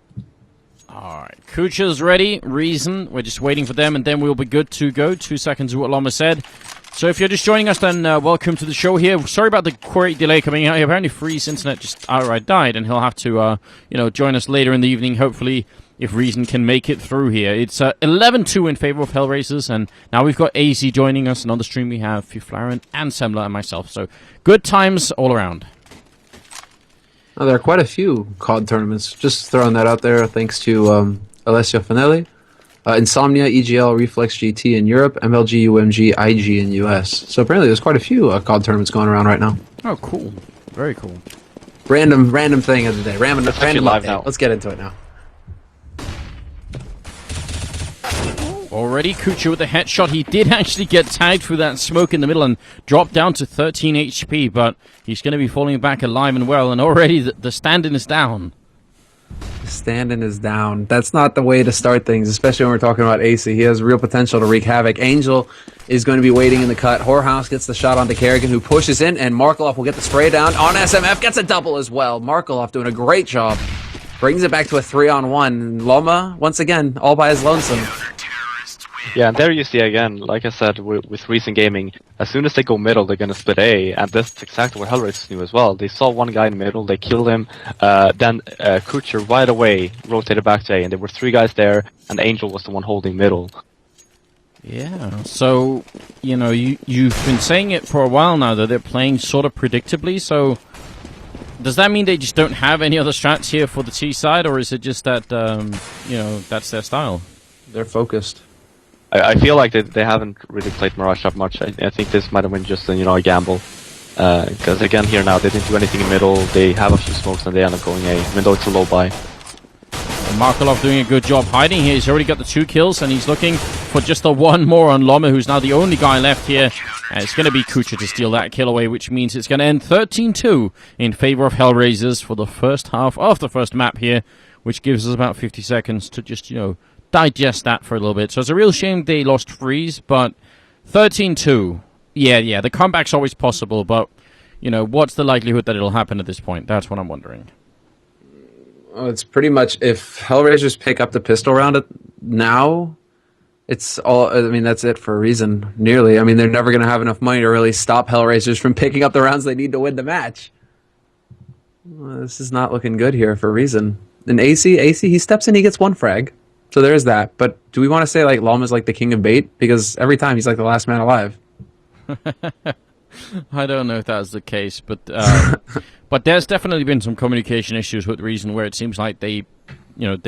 Alright, Kucher's ready, Reason, we're just waiting for them, and then we'll be good to go. 2 seconds of what LOMME said. So if you're just joining us, then welcome to the show here. Sorry about the great delay coming out here. Apparently Friis' internet just outright died, and he'll have to, join us later in the evening, hopefully, if Reason can make it through here. It's 11-2 in favor of HellRaisers, and now we've got AZ joining us, and on the stream we have Fuflaren and Semler and myself. So good times all around. Oh, there are quite a few COD tournaments. Just throwing that out there, thanks to Alessio Fanelli. Insomnia, EGL, Reflex GT in Europe, MLG, UMG, IG in US. So apparently there's quite a few COD tournaments going around right now. Oh, cool. Very cool. Random thing of the day. Random live update. now. Let's get into it now. Already, Kucher with a headshot. He did actually get tagged through that smoke in the middle and dropped down to 13 HP, but he's going to be falling back alive and well, and already the stand-in is down. Stand-in is down. That's not the way to start things, especially when we're talking about AC. He has real potential to wreak havoc. Angel is going to be waiting in the cut. Whorehouse gets the shot onto karrigan, who pushes in, and markeloff will get the spray down on SMF. Gets a double as well. markeloff doing a great job. Brings it back to a 3-on-1. LOMME, once again, all by his lonesome. Yeah, and there you see again, like I said, with recent gaming, as soon as they go middle, they're gonna split A, and that's exactly what HellRaisers knew as well. They saw one guy in the middle, they killed him, then kucher right away rotated back to A, and there were 3 guys there, and Angel was the one holding middle. Yeah, so, you know, you've been saying it for a while now that they're playing sort of predictably, so does that mean they just don't have any other strats here for the T side, or is it just that, you know, that's their style? They're focused. I feel like they haven't really played Mirage that much. I think this might have been just a gamble. Because again, here now, they didn't do anything in middle, they have a few smokes and they end up going A, even though it's a low buy. Markeloff doing a good job hiding here. He's already got the 2 kills, and he's looking for just the 1 more on LOMME, who's now the only guy left here. And it's going to be kucher to steal that kill away, which means it's going to end 13-2 in favor of HellRaisers for the first half of the first map here, which gives us about 50 seconds to just, digest that for a little bit. So it's a real shame they lost Friis, but 13-2. Yeah, the comeback's always possible, but, what's the likelihood that it'll happen at this point? That's what I'm wondering. It's pretty much, if HellRaisers pick up the pistol round now, it's all, that's it for a reason, nearly. They're never going to have enough money to really stop HellRaisers from picking up the rounds they need to win the match. Well, this is not looking good here for a reason. And AC, he steps in, he gets 1 frag. So there is that. But do we want to say, LOMME is like the king of bait? Because every time he's like the last man alive. I don't know if that's the case, but but there's definitely been some communication issues with Reason where it seems like they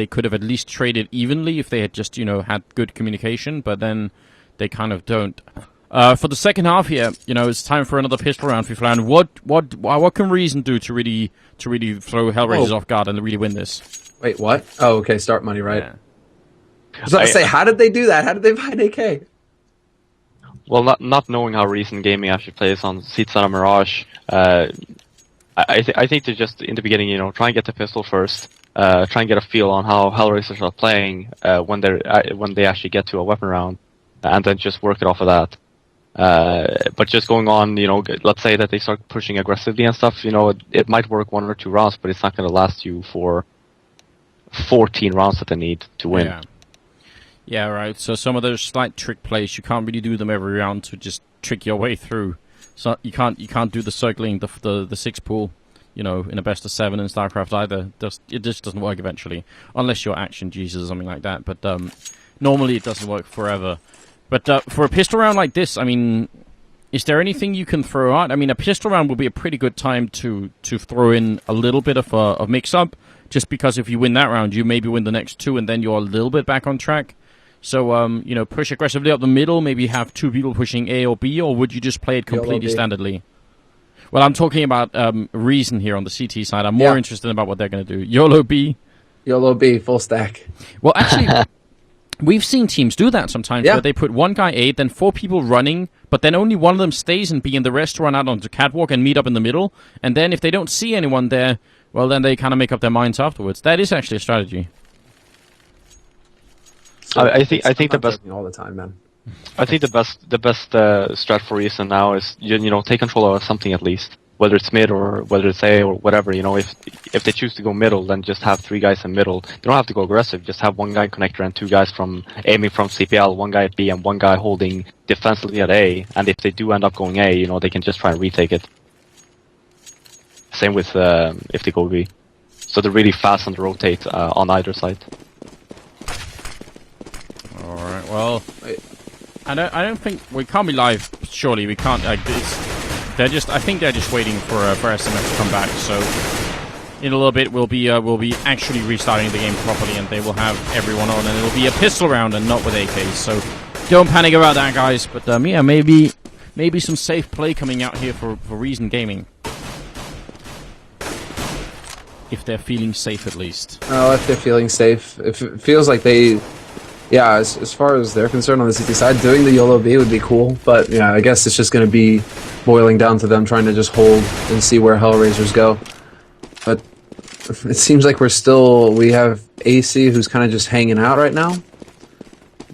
could have at least traded evenly if they had just, had good communication, but then they kind of don't. For the second half here, it's time for another pistol round for Flan. What can Reason do to really throw HellRaisers off guard and really win this? Wait, what? Oh, okay, start money, right? Yeah. I was about to say, how did they do that? How did they find AK? Well, not knowing how recent gaming actually plays on CEST and Mirage, I think to just, in the beginning, try and get the pistol first, try and get a feel on how HellRaisers are playing when they actually get to a weapon round, and then just work it off of that. But just going on, let's say that they start pushing aggressively and stuff, it might work 1 or 2 rounds, but it's not going to last you for 14 rounds that they need to win. Yeah. Yeah, right. So some of those slight trick plays, you can't really do them every round to just trick your way through. So you can't do the circling, the 6 pool, in a best of 7 in StarCraft either. It just doesn't work eventually, unless you're Action Jesus or something like that. But normally it doesn't work forever. But for a pistol round like this, is there anything you can throw out? A pistol round will be a pretty good time to throw in a little bit of a mix-up, just because if you win that round, you maybe win the next 2, and then you're a little bit back on track. So, push aggressively up the middle, maybe have 2 people pushing A or B, or would you just play it completely standardly? Well, I'm talking about Reason here on the CT side. I'm more interested about what they're going to do. YOLO B? YOLO B, full stack. Well, actually, we've seen teams do that sometimes, where they put 1 guy A, then 4 people running, but then only one of them stays in B, and the rest run out onto catwalk and meet up in the middle. And then if they don't see anyone there, well, then they kind of make up their minds afterwards. That is actually a strategy. So I think the best all the time, man. I think the best strat for Reason now is take control of something at least, whether it's mid or whether it's A or whatever. If they choose to go middle, then just have 3 guys in middle. You don't have to go aggressive. Just have 1 guy connector and 2 guys aiming from CPL, 1 guy at B and 1 guy holding defensively at A. And if they do end up going A, they can just try and retake it. Same with if they go B. So they're really fast and rotate on either side. Alright, well, I don't think we can't be live. Surely we can't. I think they're just waiting for SMS to come back. So in a little bit we'll be actually restarting the game properly, and they will have everyone on, and it'll be a pistol round and not with AKs. So don't panic about that, guys. But yeah, maybe some safe play coming out here for Reason Gaming, if they're feeling safe at least. Oh, if they're feeling safe, if it feels like they. Yeah, as far as they're concerned on the CT side, doing the YOLO B would be cool, but yeah, I guess it's just going to be boiling down to them trying to just hold and see where HellRaisers go. But it seems like we have AC who's kind of just hanging out right now.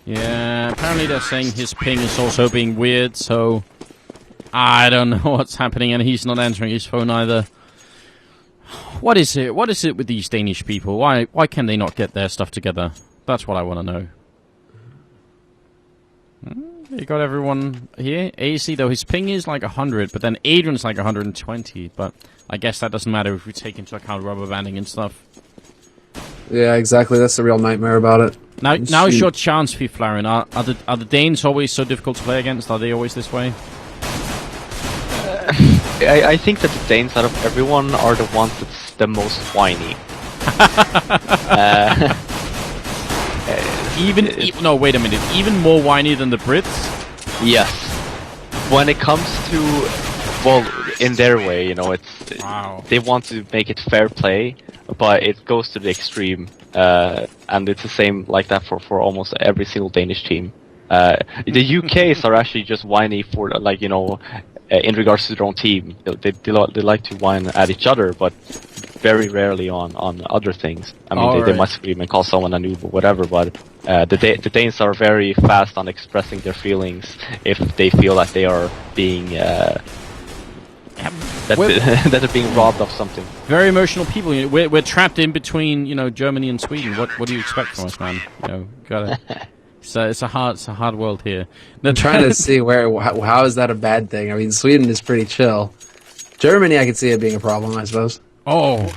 Yeah, apparently they're saying his ping is also being weird, so I don't know what's happening, and he's not answering his phone either. What is it? What is it with these Danish people? Why can they not get their stuff together? That's what I want to know. You got everyone here. AC, though, his ping is like 100, but then AdreN's like 120. But I guess that doesn't matter if we take into account rubber banding and stuff. Yeah, exactly. That's the real nightmare about it. Now is your chance, Flaren. Are the Danes always so difficult to play against? Are they always this way? I think that the Danes out of everyone are the ones that's the most whiny. No, wait a minute. Even more whiny than the Brits? Yes. When it comes to, well, in their way, you know, it's they want to make it fair play, but it goes to the extreme, and it's the same like that for almost every single Danish team. The UKs are actually just whiny for, like, you know, in regards to their own team. They like to whine at each other, but very rarely on other things. I mean, they might scream and call someone a noob or whatever, but the Danes are very fast on expressing their feelings if they feel that they are being that they're being robbed of something. Very emotional people. You know, we're trapped in between, you know, Germany and Sweden. What do you expect from us, man? You know, gotta. It's a hard world here. I'm trying to see how is that a bad thing? I mean, Sweden is pretty chill. Germany, I could see it being a problem, I suppose. Oh.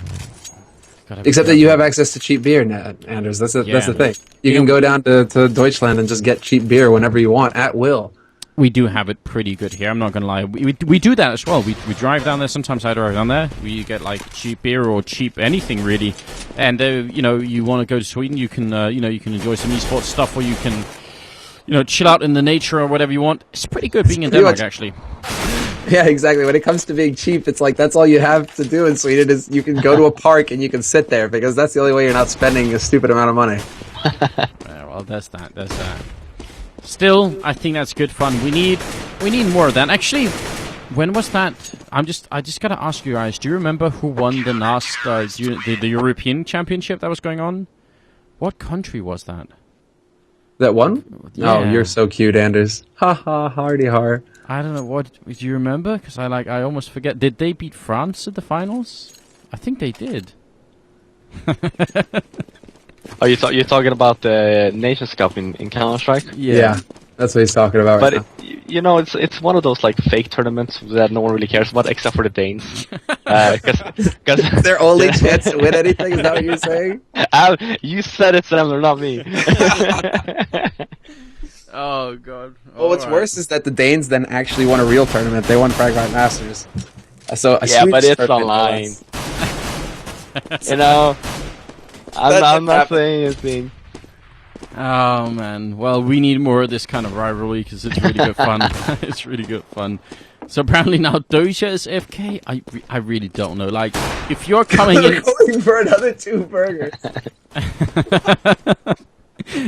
Except that you have access to cheap beer, Anders. That's the thing. You can go down to Deutschland and just get cheap beer whenever you want, at will. We do have it pretty good here, I'm not going to lie. We do that as well. We drive down there, sometimes I drive down there. We get, like, cheap beer or cheap anything, really. And, you know, you want to go to Sweden, you can, you know, you can enjoy some esports stuff, or you can, you know, chill out in the nature or whatever you want. It's pretty good being in Denmark, actually. Yeah, exactly. When it comes to being cheap, it's like that's all you have to do in Sweden is you can go to a park and you can sit there because that's the only way you're not spending a stupid amount of money. Yeah, well, that's that. Still, I think that's good fun. We need more of that. Actually, when was that? I just gotta ask you guys. Do you remember who won the last the European Championship that was going on? What country was that? That one? Yeah. Oh, you're so cute, Anders. Ha ha, hardy har. I don't know. What do you remember? Because I almost forget. Did they beat France at the finals? I think they did. Are you're talking about the Nations Cup in Counter-Strike? Yeah, that's what he's talking about. But right you know, it's one of those like fake tournaments that no one really cares about, except for the Danes. Because their only chance to win anything. Is that what you're saying? You said it, Sam. They're not me. Oh god. Well, what's worse is that the Danes then actually won a real tournament. They won Fragmite Masters. So yeah, but it's online. You know, I'm not saying anything. Oh man. Well, we need more of this kind of rivalry because it's really good fun. It's really good fun. So apparently now Dosia is FK. I really don't know. Like, if you're coming in, going for another 2 burgers.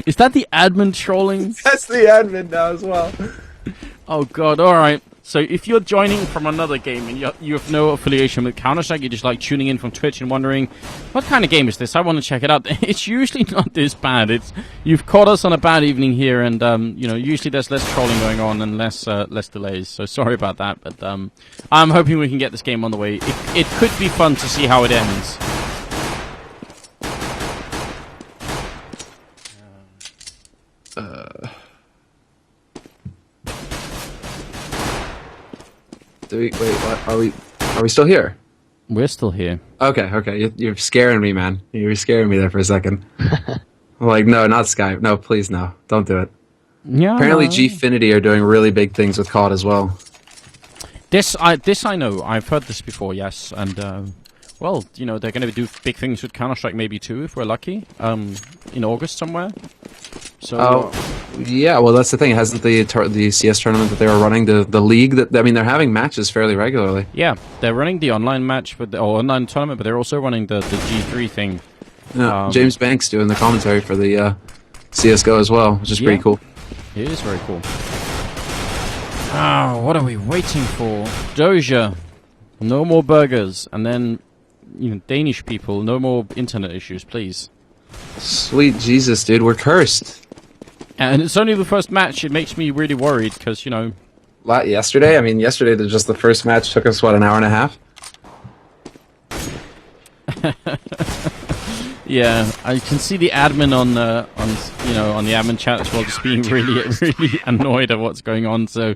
Is that the admin trolling? That's the admin now as well. Oh god, alright. So if you're joining from another game and you have no affiliation with Counter-Strike, you're just like tuning in from Twitch and wondering, what kind of game is this? I want to check it out. It's usually not this bad. You've caught us on a bad evening here, and you know, usually there's less trolling going on and less delays. So sorry about that, but I'm hoping we can get this game on the way. It could be fun to see how it ends. Wait, what? Are we still here? We're still here. Okay. You're scaring me, man. You were scaring me there for a second. I'm like, no, not Skype. No, please, no. Don't do it. Yeah. Apparently Gfinity are doing really big things with COD as well. This I know. I've heard this before, yes. And, well, you know, they're going to do big things with Counter-Strike maybe too, if we're lucky, in August somewhere. So, yeah, well, that's the thing. Hasn't the CS tournament that they were running, the league, I mean, they're having matches fairly regularly. Yeah, they're running the online match, or online tournament, but they're also running the G3 thing. Yeah, James Banks doing the commentary for the CSGO as well, which is pretty cool. It is very cool. Ah, what are we waiting for? Dosia, no more burgers, and then, you know, Danish people, no more internet issues, please. Sweet Jesus, dude, we're cursed. And it's only the first match. It makes me really worried because, you know... Yesterday? I mean, yesterday, just the first match took us, what, an hour and a half? Yeah, I can see the admin on the admin chat as well, just being really annoyed at what's going on. So,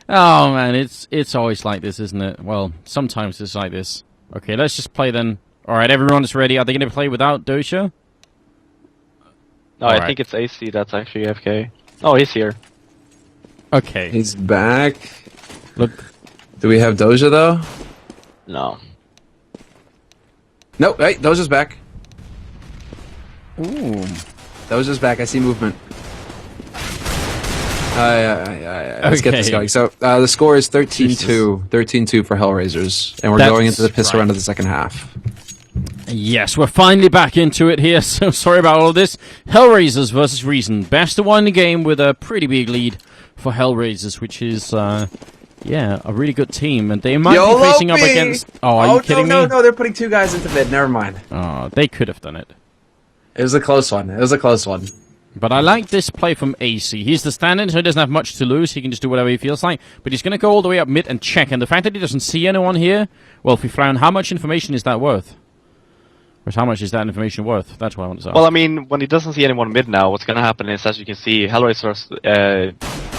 oh man, it's always like this, isn't it? Well, sometimes it's like this. Okay, let's just play then. All right, everyone is ready. Are they going to play without Dosia? No, I think it's AC that's actually AFK. Oh, he's here. Okay, He's back. look. Do we have Dosia though? No. Nope. Hey, Dosia's back. Ooh. Dosia's back. I see movement. Let's get this Okay. going. So the score is 13-2. 13-2 for HellRaisers. And we're going into the pistol round of the second half. Yes, we're finally back into it here, so sorry about all of this. HellRaisers versus Reason. Best to win the game with a pretty big lead for HellRaisers, which is, a really good team. And they might be facing up against... Oh, are you kidding me? No, they're putting 2 guys into mid. Never mind. Oh, they could have done it. It was a close one. But I like this play from AC. He's the stand-in, so he doesn't have much to lose. He can just do whatever he feels like. But he's going to go all the way up mid and check. And the fact that he doesn't see anyone here... Well, if we found how much information is that worth? Or how much is that information worth? That's what I want to say. Well, I mean, when he doesn't see anyone mid now, what's going to happen is, as you can see, HellRaisers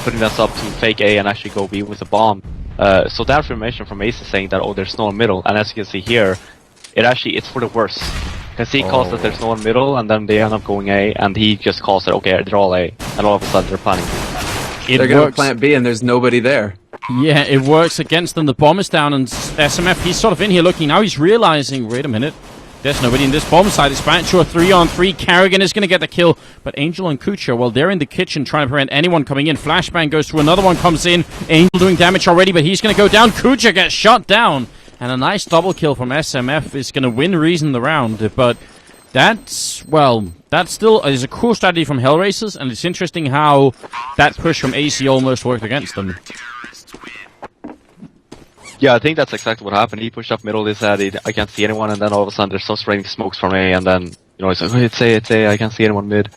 putting us up to fake A and actually go B with a bomb. So that information from Ace is saying that, oh, there's no one middle. And as you can see here, it's for the worse. Because he calls that there's no one middle, and then they end up going A, and he just calls it, okay, they're all A. And all of a sudden they're planning. They're going to plant B and there's nobody there. Yeah, it works against them. The bomb is down, and SMF, he's sort of in here looking. Now he's realizing, wait a minute. There's nobody in this bomb side. It's back to a 3-on-3. Karrigan is going to get the kill. But Angel and Kucher, well, they're in the kitchen trying to prevent anyone coming in. Flashbang goes through. Another one comes in. Angel doing damage already, but he's going to go down. Kucher gets shot down. And a nice double kill from SMF is going to win Reason the round. But that still is a cool strategy from HellRaisers. And it's interesting how that push from AC almost worked against them. Yeah, I think that's exactly what happened. He pushed up middle, he said, I can't see anyone, and then all of a sudden there's some spraying smokes from A, and then, he's like, oh, it's A, I can't see anyone mid.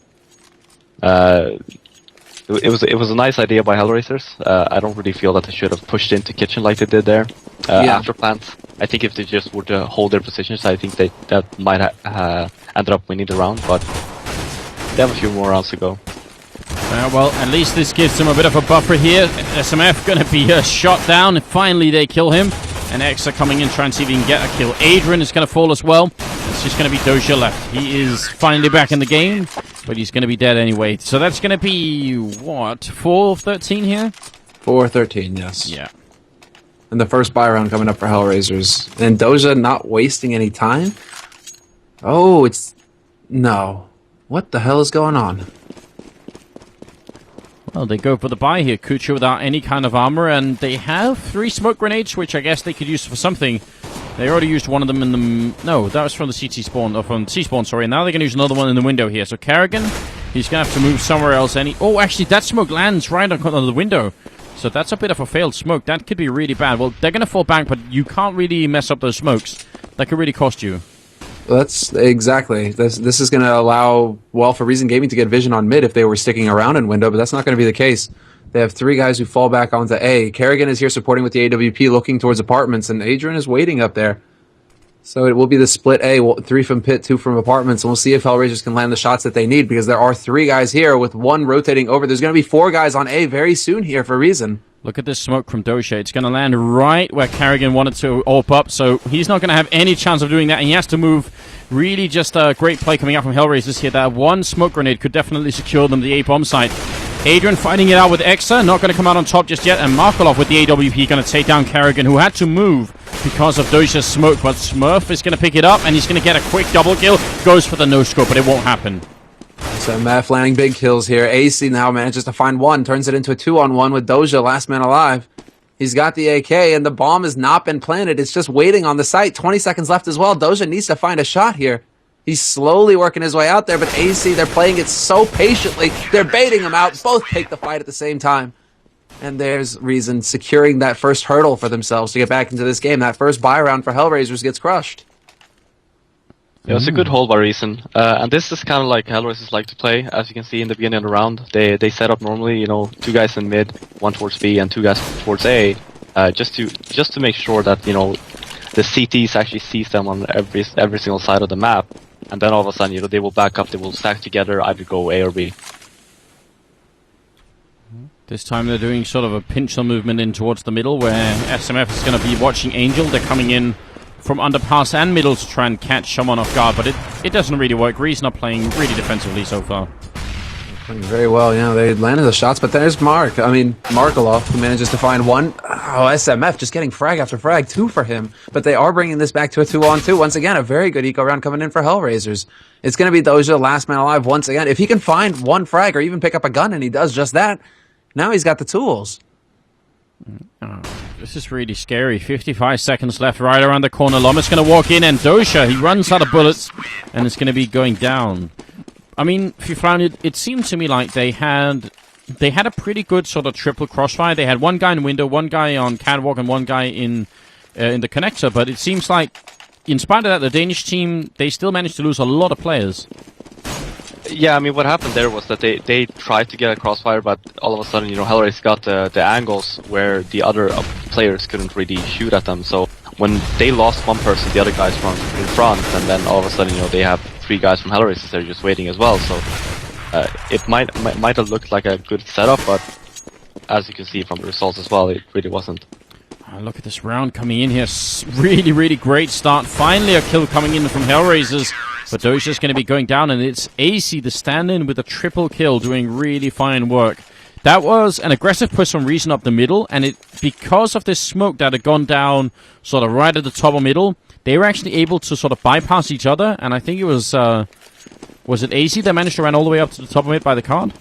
It was a nice idea by HellRaisers. I don't really feel that they should have pushed into kitchen like they did there. After plants, I think if they just were to hold their positions, I think that might have ended up winning the round, but they have a few more rounds to go. Well, at least this gives them a bit of a buffer here. SMF going to be shot down. Finally, they kill him. And X are coming in trying to see if he can get a kill. AdreN is going to fall as well. It's just going to be Dosia left. He is finally back in the game, but he's going to be dead anyway. So that's going to be, what, 4 of 13 here? 4 of 13, yes. Yeah. And the first buy round coming up for HellRaisers. And Dosia not wasting any time? Oh, no. What the hell is going on? Well, they go for the buy here. Kucher without any kind of armor, and they have 3 smoke grenades, which I guess they could use for something. They already used one of them in the... No, that was from the CT spawn, or from C spawn, sorry. Now they're going to use another one in the window here. So Karrigan, he's going to have to move somewhere else. Oh, actually, that smoke lands right on the window. So that's a bit of a failed smoke. That could be really bad. Well, they're going to fall back, but you can't really mess up those smokes. That could really cost you. Well, that's exactly. This is going to allow, well, for Reason Gaming to get vision on mid if they were sticking around in window, but that's not going to be the case. They have 3 guys who fall back onto A. Karrigan is here supporting with the AWP, looking towards apartments, and AdreN is waiting up there. So it will be the split A, 3 from pit, 2 from apartments, and we'll see if HellRaisers can land the shots that they need, because there are 3 guys here with 1 rotating over. There's going to be 4 guys on A very soon here for Reason. Look at this smoke from Dosia. It's going to land right where Karrigan wanted to AWP up, so he's not going to have any chance of doing that, and he has to move. Really just a great play coming out from HellRaisers here. That 1 smoke grenade could definitely secure them the A bomb site. AdreN fighting it out with Exa, not going to come out on top just yet, and markeloff with the AWP going to take down Karrigan, who had to move because of Dosia's smoke, but Smurf is going to pick it up, and he's going to get a quick double kill. Goes for the no-scope, but it won't happen. So Math landing big kills here. AC now manages to find 1, turns it into a 2-on-1 with Dosia, last man alive. He's got the AK, and the bomb has not been planted. It's just waiting on the site. 20 seconds left as well. Dosia needs to find a shot here. He's slowly working his way out there, but AC, they're playing it so patiently. They're baiting him out. Both take the fight at the same time. And there's Reason securing that first hurdle for themselves to get back into this game. That first buy round for HellRaisers gets crushed. Yeah, it's a good hold by Reason. And this is kind of like HellRaisers like to play. As you can see in the beginning of the round, they set up normally, 2 guys in mid, 1 towards B, and 2 guys towards A, just to make sure that, the CTs actually sees them on every single side of the map. and then all of a sudden, they will back up, they will stack together, either go A or B. This time they're doing sort of a pincer movement in towards the middle, where SMF is going to be watching Angel. They're coming in from underpass and middle to try and catch someone off guard, but it doesn't really work. Reason are playing really defensively so far. Playing very well, they landed the shots, but there's markeloff, who manages to find one. Oh, SMF just getting frag after frag, 2 for him, but they are bringing this back to a 2-on-2. Once again, a very good eco round coming in for HellRaisers. It's going to be Dosia, last man alive once again. If he can find one frag or even pick up a gun, and he does just that, now he's got the tools. Oh, this is really scary. 55 seconds left, right around the corner. LOMME's going to walk in, and Dosia, he runs out of bullets, and it's going to be going down. I mean, if you found it seemed to me like they had a pretty good sort of triple crossfire. They had one guy in window, one guy on catwalk, and one guy in the connector. But it seems like, in spite of that, the Danish team, they still managed to lose a lot of players. Yeah, I mean, what happened there was that they tried to get a crossfire, but all of a sudden, HellRaisers got the angles where the other players couldn't really shoot at them. So when they lost one person, the other guys run in front, and then all of a sudden, they have 3 guys from HellRaisers there just waiting as well. So it might have looked like a good setup, but as you can see from the results as well, it really wasn't. Look at this round coming in here. Really, really great start. Finally a kill coming in from HellRaisers. But Dosia's going to be going down, and it's AC, the stand-in, with a triple kill, doing really fine work. That was an aggressive push from Reason up the middle, and because of this smoke that had gone down sort of right at the top of middle, they were actually able to sort of bypass each other, and I think it was it AC that managed to run all the way up to the top of it by the card?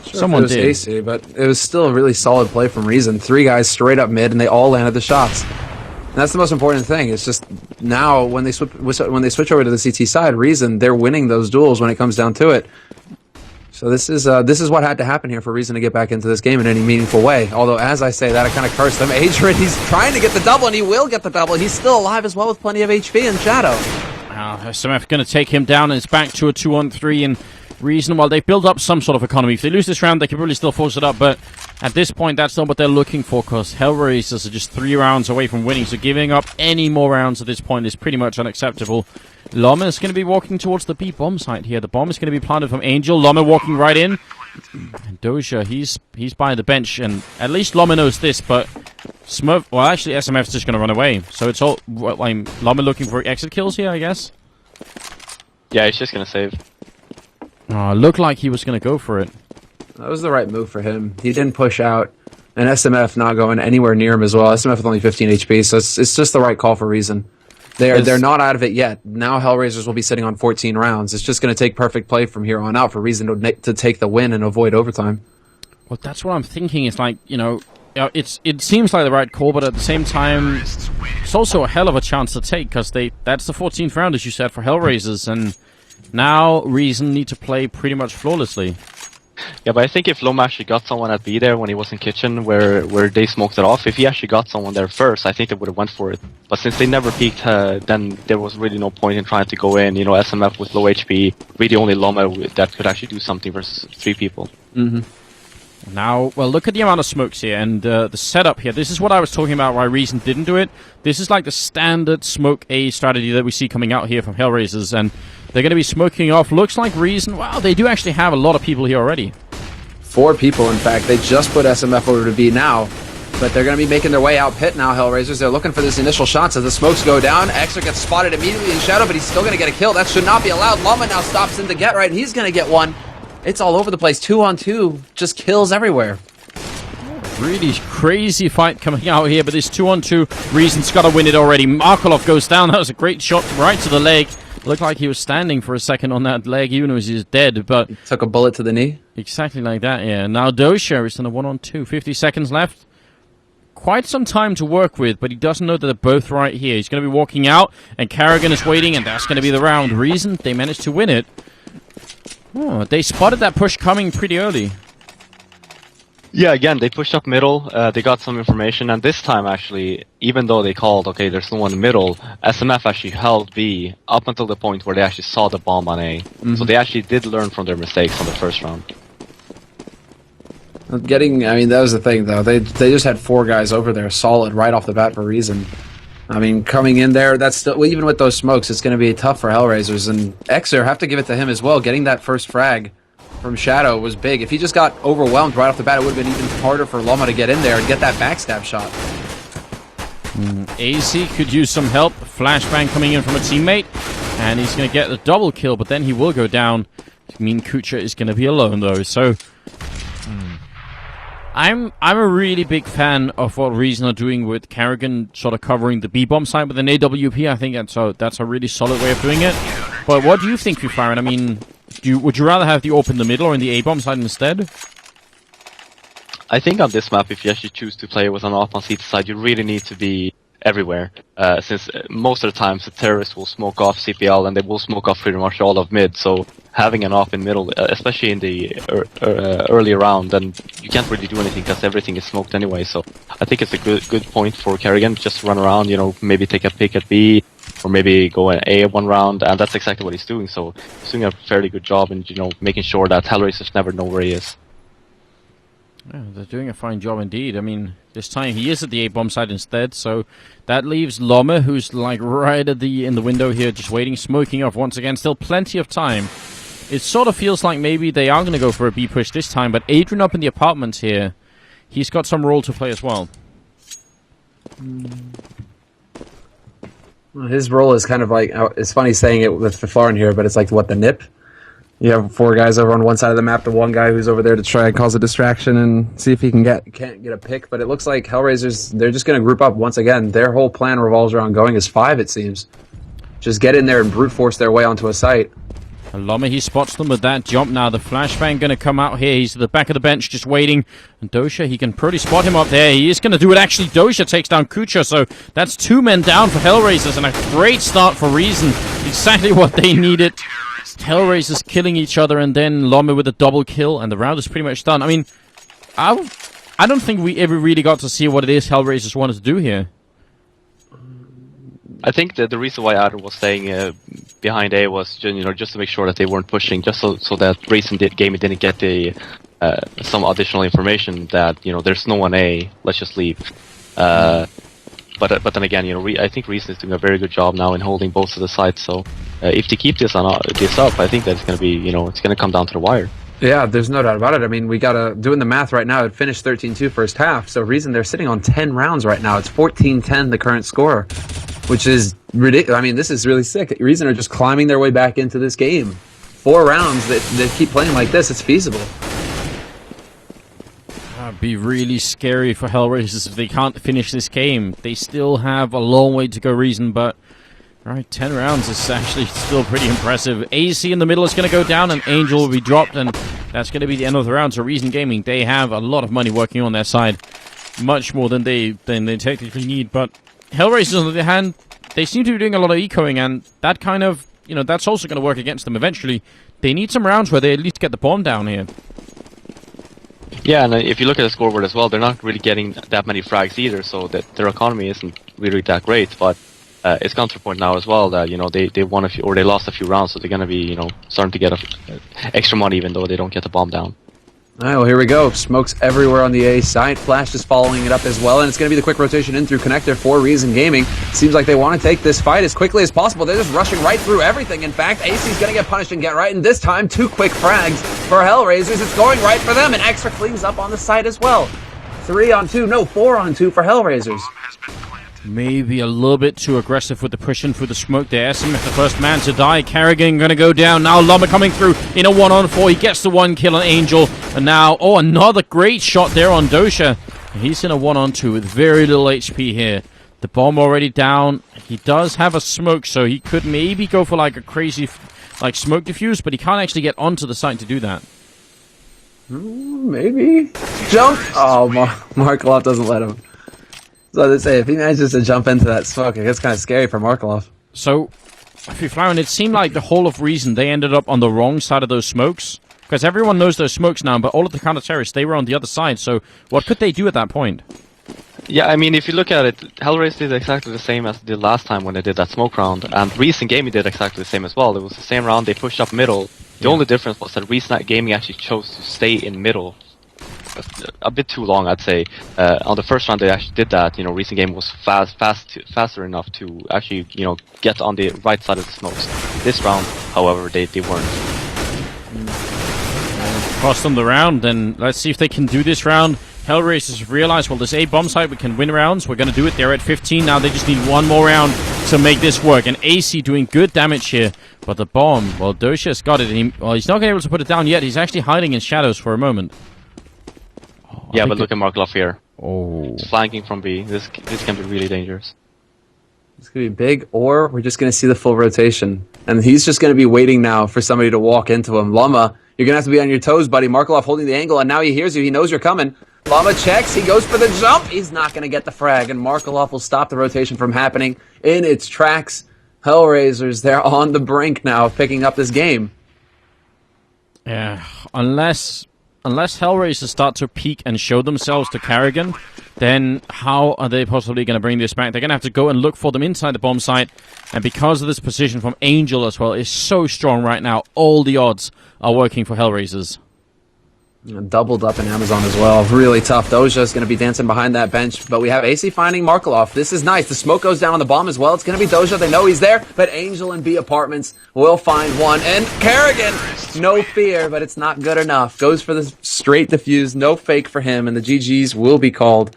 Sure, Someone it was did. AC, but it was still a really solid play from Reason. 3 guys straight up mid, and they all landed the shots. And that's the most important thing. It's just now when they switch over to the CT side, Reason, they're winning those duels when it comes down to it. So this is what had to happen here for Reason to get back into this game in any meaningful way. Although, as I say that, I kind of curse them. AdreN, he's trying to get the double, and he will get the double. He's still alive as well with plenty of HP and Shadow. SMF going to take him down, and it's back to a 2-on-3, and Reason, well, they've built up some sort of economy. If they lose this round, they can probably still force it up, but at this point, that's not what they're looking for, because HellRaisers are just 3 rounds away from winning, so giving up any more rounds at this point is pretty much unacceptable. LOMME is going to be walking towards the B bomb site here. The bomb is going to be planted from Angel. LOMME walking right in. And Dosia, he's by the bench, and at least LOMME knows this, but Smurf, well, actually, SMF's just going to run away. So it's all, like, LOMME looking for exit kills here, I guess? Yeah, he's just going to save. Oh, looked like he was going to go for it. That was the right move for him. He didn't push out, and SMF not going anywhere near him as well. SMF with only 15 HP, so it's just the right call for Reason. They're not out of it yet. Now HellRaisers will be sitting on 14 rounds. It's just going to take perfect play from here on out for Reason to take the win and avoid overtime. Well, that's what I'm thinking. It's like, it seems like the right call, but at the same time, it's also a hell of a chance to take, because that's the 14th round, as you said, for HellRaisers, and now Reason need to play pretty much flawlessly. Yeah, but I think if LOMME actually got someone at B there when he was in kitchen where they smoked it off, if he actually got someone there first, I think they would have went for it. But since they never peeked, then there was really no point in trying to go in. SMF with low HP, really only LOMME that could actually do something versus 3 people. Mm-hmm. Now, well, look at the amount of smokes here, and the setup here. This is what I was talking about why Reason didn't do it. This is like the standard smoke A strategy that we see coming out here from HellRaisers, and they're going to be smoking off. Looks like Reason, wow, they do actually have a lot of people here already. 4 people, in fact. They just put SMF over to B now, but they're going to be making their way out pit now, HellRaisers. They're looking for this initial shots as the smokes go down. Exer gets spotted immediately in Shadow, but he's still going to get a kill. That should not be allowed. LOMME now stops into get right, and he's going to get one. It's all over the place. 2-on-2, just kills everywhere. Really crazy fight coming out here, but this 2-on-2, Reason's got to win it already. markeloff goes down. That was a great shot right to the leg. Looked like he was standing for a second on that leg, even though he's dead, but... He took a bullet to the knee? Exactly like that, yeah. Now Dosia is in a 1-on-2. 50 seconds left. Quite some time to work with, but he doesn't know that they're both right here. He's going to be walking out, and karrigan is waiting, and that's going to be the round. Reason, they managed to win it. Oh, they spotted that push coming pretty early. Yeah, again, they pushed up middle, they got some information, and this time actually, even though they called, okay, there's no one in the middle, SMF actually held B up until the point where they actually saw the bomb on A. Mm-hmm. So they actually did learn from their mistakes on the first round. That was the thing, though. They just had 4 guys over there solid right off the bat for Reason. I mean, coming in there, that's still, well, even with those smokes, it's going to be tough for HellRaisers. And Xer, have to give it to him as well. Getting that first frag from Shadow was big. If he just got overwhelmed right off the bat, it would have been even harder for LOMME to get in there and get that backstab shot. AC could use some help. Flashbang coming in from a teammate, and he's going to get a double kill, but then he will go down. I mean, kucher is going to be alone, though, so... I'm a really big fan of what Reason are doing with karrigan sort of covering the B-bomb side with an AWP. I think that's a really solid way of doing it. But what do you think, Firen? I mean, would you rather have the AWP in the middle or in the A-bomb side instead? I think on this map, if you actually choose to play with an AWP on CT side, you really need to be everywhere. Since most of the times the terrorists will smoke off CPL and they will smoke off pretty much all of mid. So having an AWP in middle, especially in the early round, then you can't really do anything because everything is smoked anyway. So I think it's a good point for karrigan, just run around, you know, maybe take a pick at B, or maybe go an A one round, and that's exactly what he's doing. So he's doing a fairly good job in, you know, making sure that HellRaisers never know where he is. Yeah, they're doing a fine job indeed. I mean, this time he is at the A-bomb side instead, so that leaves LOMME, who's like right at in the window here, just waiting, smoking off once again. Still plenty of time. It sort of feels like maybe they are going to go for a B push this time, but AdreN up in the apartments here, he's got some role to play as well. His role is kind of like, it's funny saying it with Firen here, but it's like, what, the nip? You have 4 guys over on one side of the map, to one guy who's over there to try and cause a distraction and see if he can't get a pick. But it looks like HellRaisers, they're just going to group up once again. Their whole plan revolves around going as 5, it seems. Just get in there and brute force their way onto a site. LOMME, he spots them with that jump now. The flashbang going to come out here. He's at the back of the bench just waiting. And Dosia, he can pretty spot him up there. He is going to do it. Actually, Dosia takes down kucher. So that's 2 men down for HellRaisers and a great start for Reason. Exactly what they needed. HellRaisers killing each other and then LOMME with a double kill. And the round is pretty much done. I mean, I don't think we ever really got to see what it is HellRaisers wanted to do here. I think that the reason why AdreN was staying behind A was, you know, just to make sure that they weren't pushing, just so that Reason Gaming didn't get the some additional information that, you know, there's no one A, let's just leave. But then again, you know, I think Reason is doing a very good job now in holding both of the sites. So if they keep this up, I think that it's going to be, you know, it's going to come down to the wire. Yeah, there's no doubt about it. I mean, we got doing the math right now, it finished 13-2 first half. So Reason, they're sitting on 10 rounds right now. It's 14-10 the current score, which is ridiculous. I mean, this is really sick. Reason are just climbing their way back into this game. 4 rounds that they keep playing like this, it's feasible. That'd be really scary for HellRaisers if they can't finish this game. They still have a long way to go, Reason, but right, 10 rounds is actually still pretty impressive. AC in the middle is going to go down, and Angel will be dropped, and that's going to be the end of the round. So Reason Gaming, they have a lot of money working on their side, much more than they technically need. But HellRaisers, on the other hand, they seem to be doing a lot of ecoing, and that kind of, you know, that's also going to work against them eventually. They need some rounds where they at least get the bomb down here. Yeah, and if you look at the scoreboard as well, they're not really getting that many frags either, so that their economy isn't really that great. But it's gone to the point now as well that, you know, they won a few, or they lost a few rounds, so they're going to be, you know, starting to get extra money even though they don't get the bomb down. All right, well, here we go. Smokes everywhere on the A side. Flash is following it up as well, and it's going to be the quick rotation in through connector for Reason Gaming. Seems like they want to take this fight as quickly as possible. They're just rushing right through everything. In fact, AC's going to get punished and get right, and this time 2 quick frags for HellRaisers. It's going right for them, and Extra cleans up on the side as well. 3 on 2, no, 4 on 2 for HellRaisers. Maybe a little bit too aggressive with the push in through the smoke there. SM, the first man to die. karrigan going to go down. Now LOMME coming through in a 1-on-4. He gets the 1 kill on Angel. And now, oh, another great shot there on Dosia. He's in a 1-on-2 with very little HP here. The bomb already down. He does have a smoke, so he could maybe go for like a crazy like smoke diffuse, but he can't actually get onto the site to do that. Maybe. Jump! Oh, markeloff doesn't let him. So they say, if he manages to jump into that smoke, it gets kind of scary for markeloff. So, Flowen, it seemed like the whole of Reason, they ended up on the wrong side of those smokes. Because everyone knows those smokes now, but all of the counter-terrorists, they were on the other side. So, what could they do at that point? Yeah, I mean, if you look at it, HellRaisers did exactly the same as they did last time when they did that smoke round. And Reason Gaming did exactly the same as well. It was the same round, they pushed up middle. The only difference was that Reason Gaming actually chose to stay in middle. a bit too long, I'd say. On the first round, they actually did that. You know, recent game was faster enough to actually, you know, get on the right side of the smokes. This round, however, they weren't. Cost them the round, and let's see if they can do this round. HellRaisers realize, well, there's a bomb site, we can win rounds. We're going to do it. They're at 15 now. They just need one more round to make this work. And AC doing good damage here. But the bomb, well, Dosia's got it. And he's not able to put it down yet. He's actually hiding in shadows for a moment. Oh, yeah, but look at markeloff here. Oh. He's flanking from B. This can be really dangerous. It's going to be big, or we're just going to see the full rotation. And he's just going to be waiting now for somebody to walk into him. LOMME, you're going to have to be on your toes, buddy. markeloff holding the angle, and now he hears you. He knows you're coming. LOMME checks. He goes for the jump. He's not going to get the frag, and markeloff will stop the rotation from happening in its tracks. HellRaisers, they're on the brink now of picking up this game. Yeah, unless HellRaisers start to peek and show themselves to karrigan, then how are they possibly going to bring this back? They're going to have to go and look for them inside the bomb site, and because of this position from Angel as well is so strong right now, all the odds are working for HellRaisers. Doubled up in Amazon as well. Really tough. Dosia's going to be dancing behind that bench, but we have AC finding markeloff. This is nice. The smoke goes down on the bomb as well. It's going to be Dosia. They know he's there, but Angel and B Apartments will find one. And karrigan, no fear, but it's not good enough. Goes for the straight defuse, no fake for him, and the GGs will be called.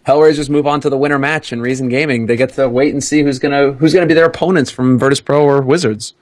HellRaisers move on to the winner match in Reason Gaming. They get to wait and see who's gonna be their opponents from Virtus Pro or Wizards.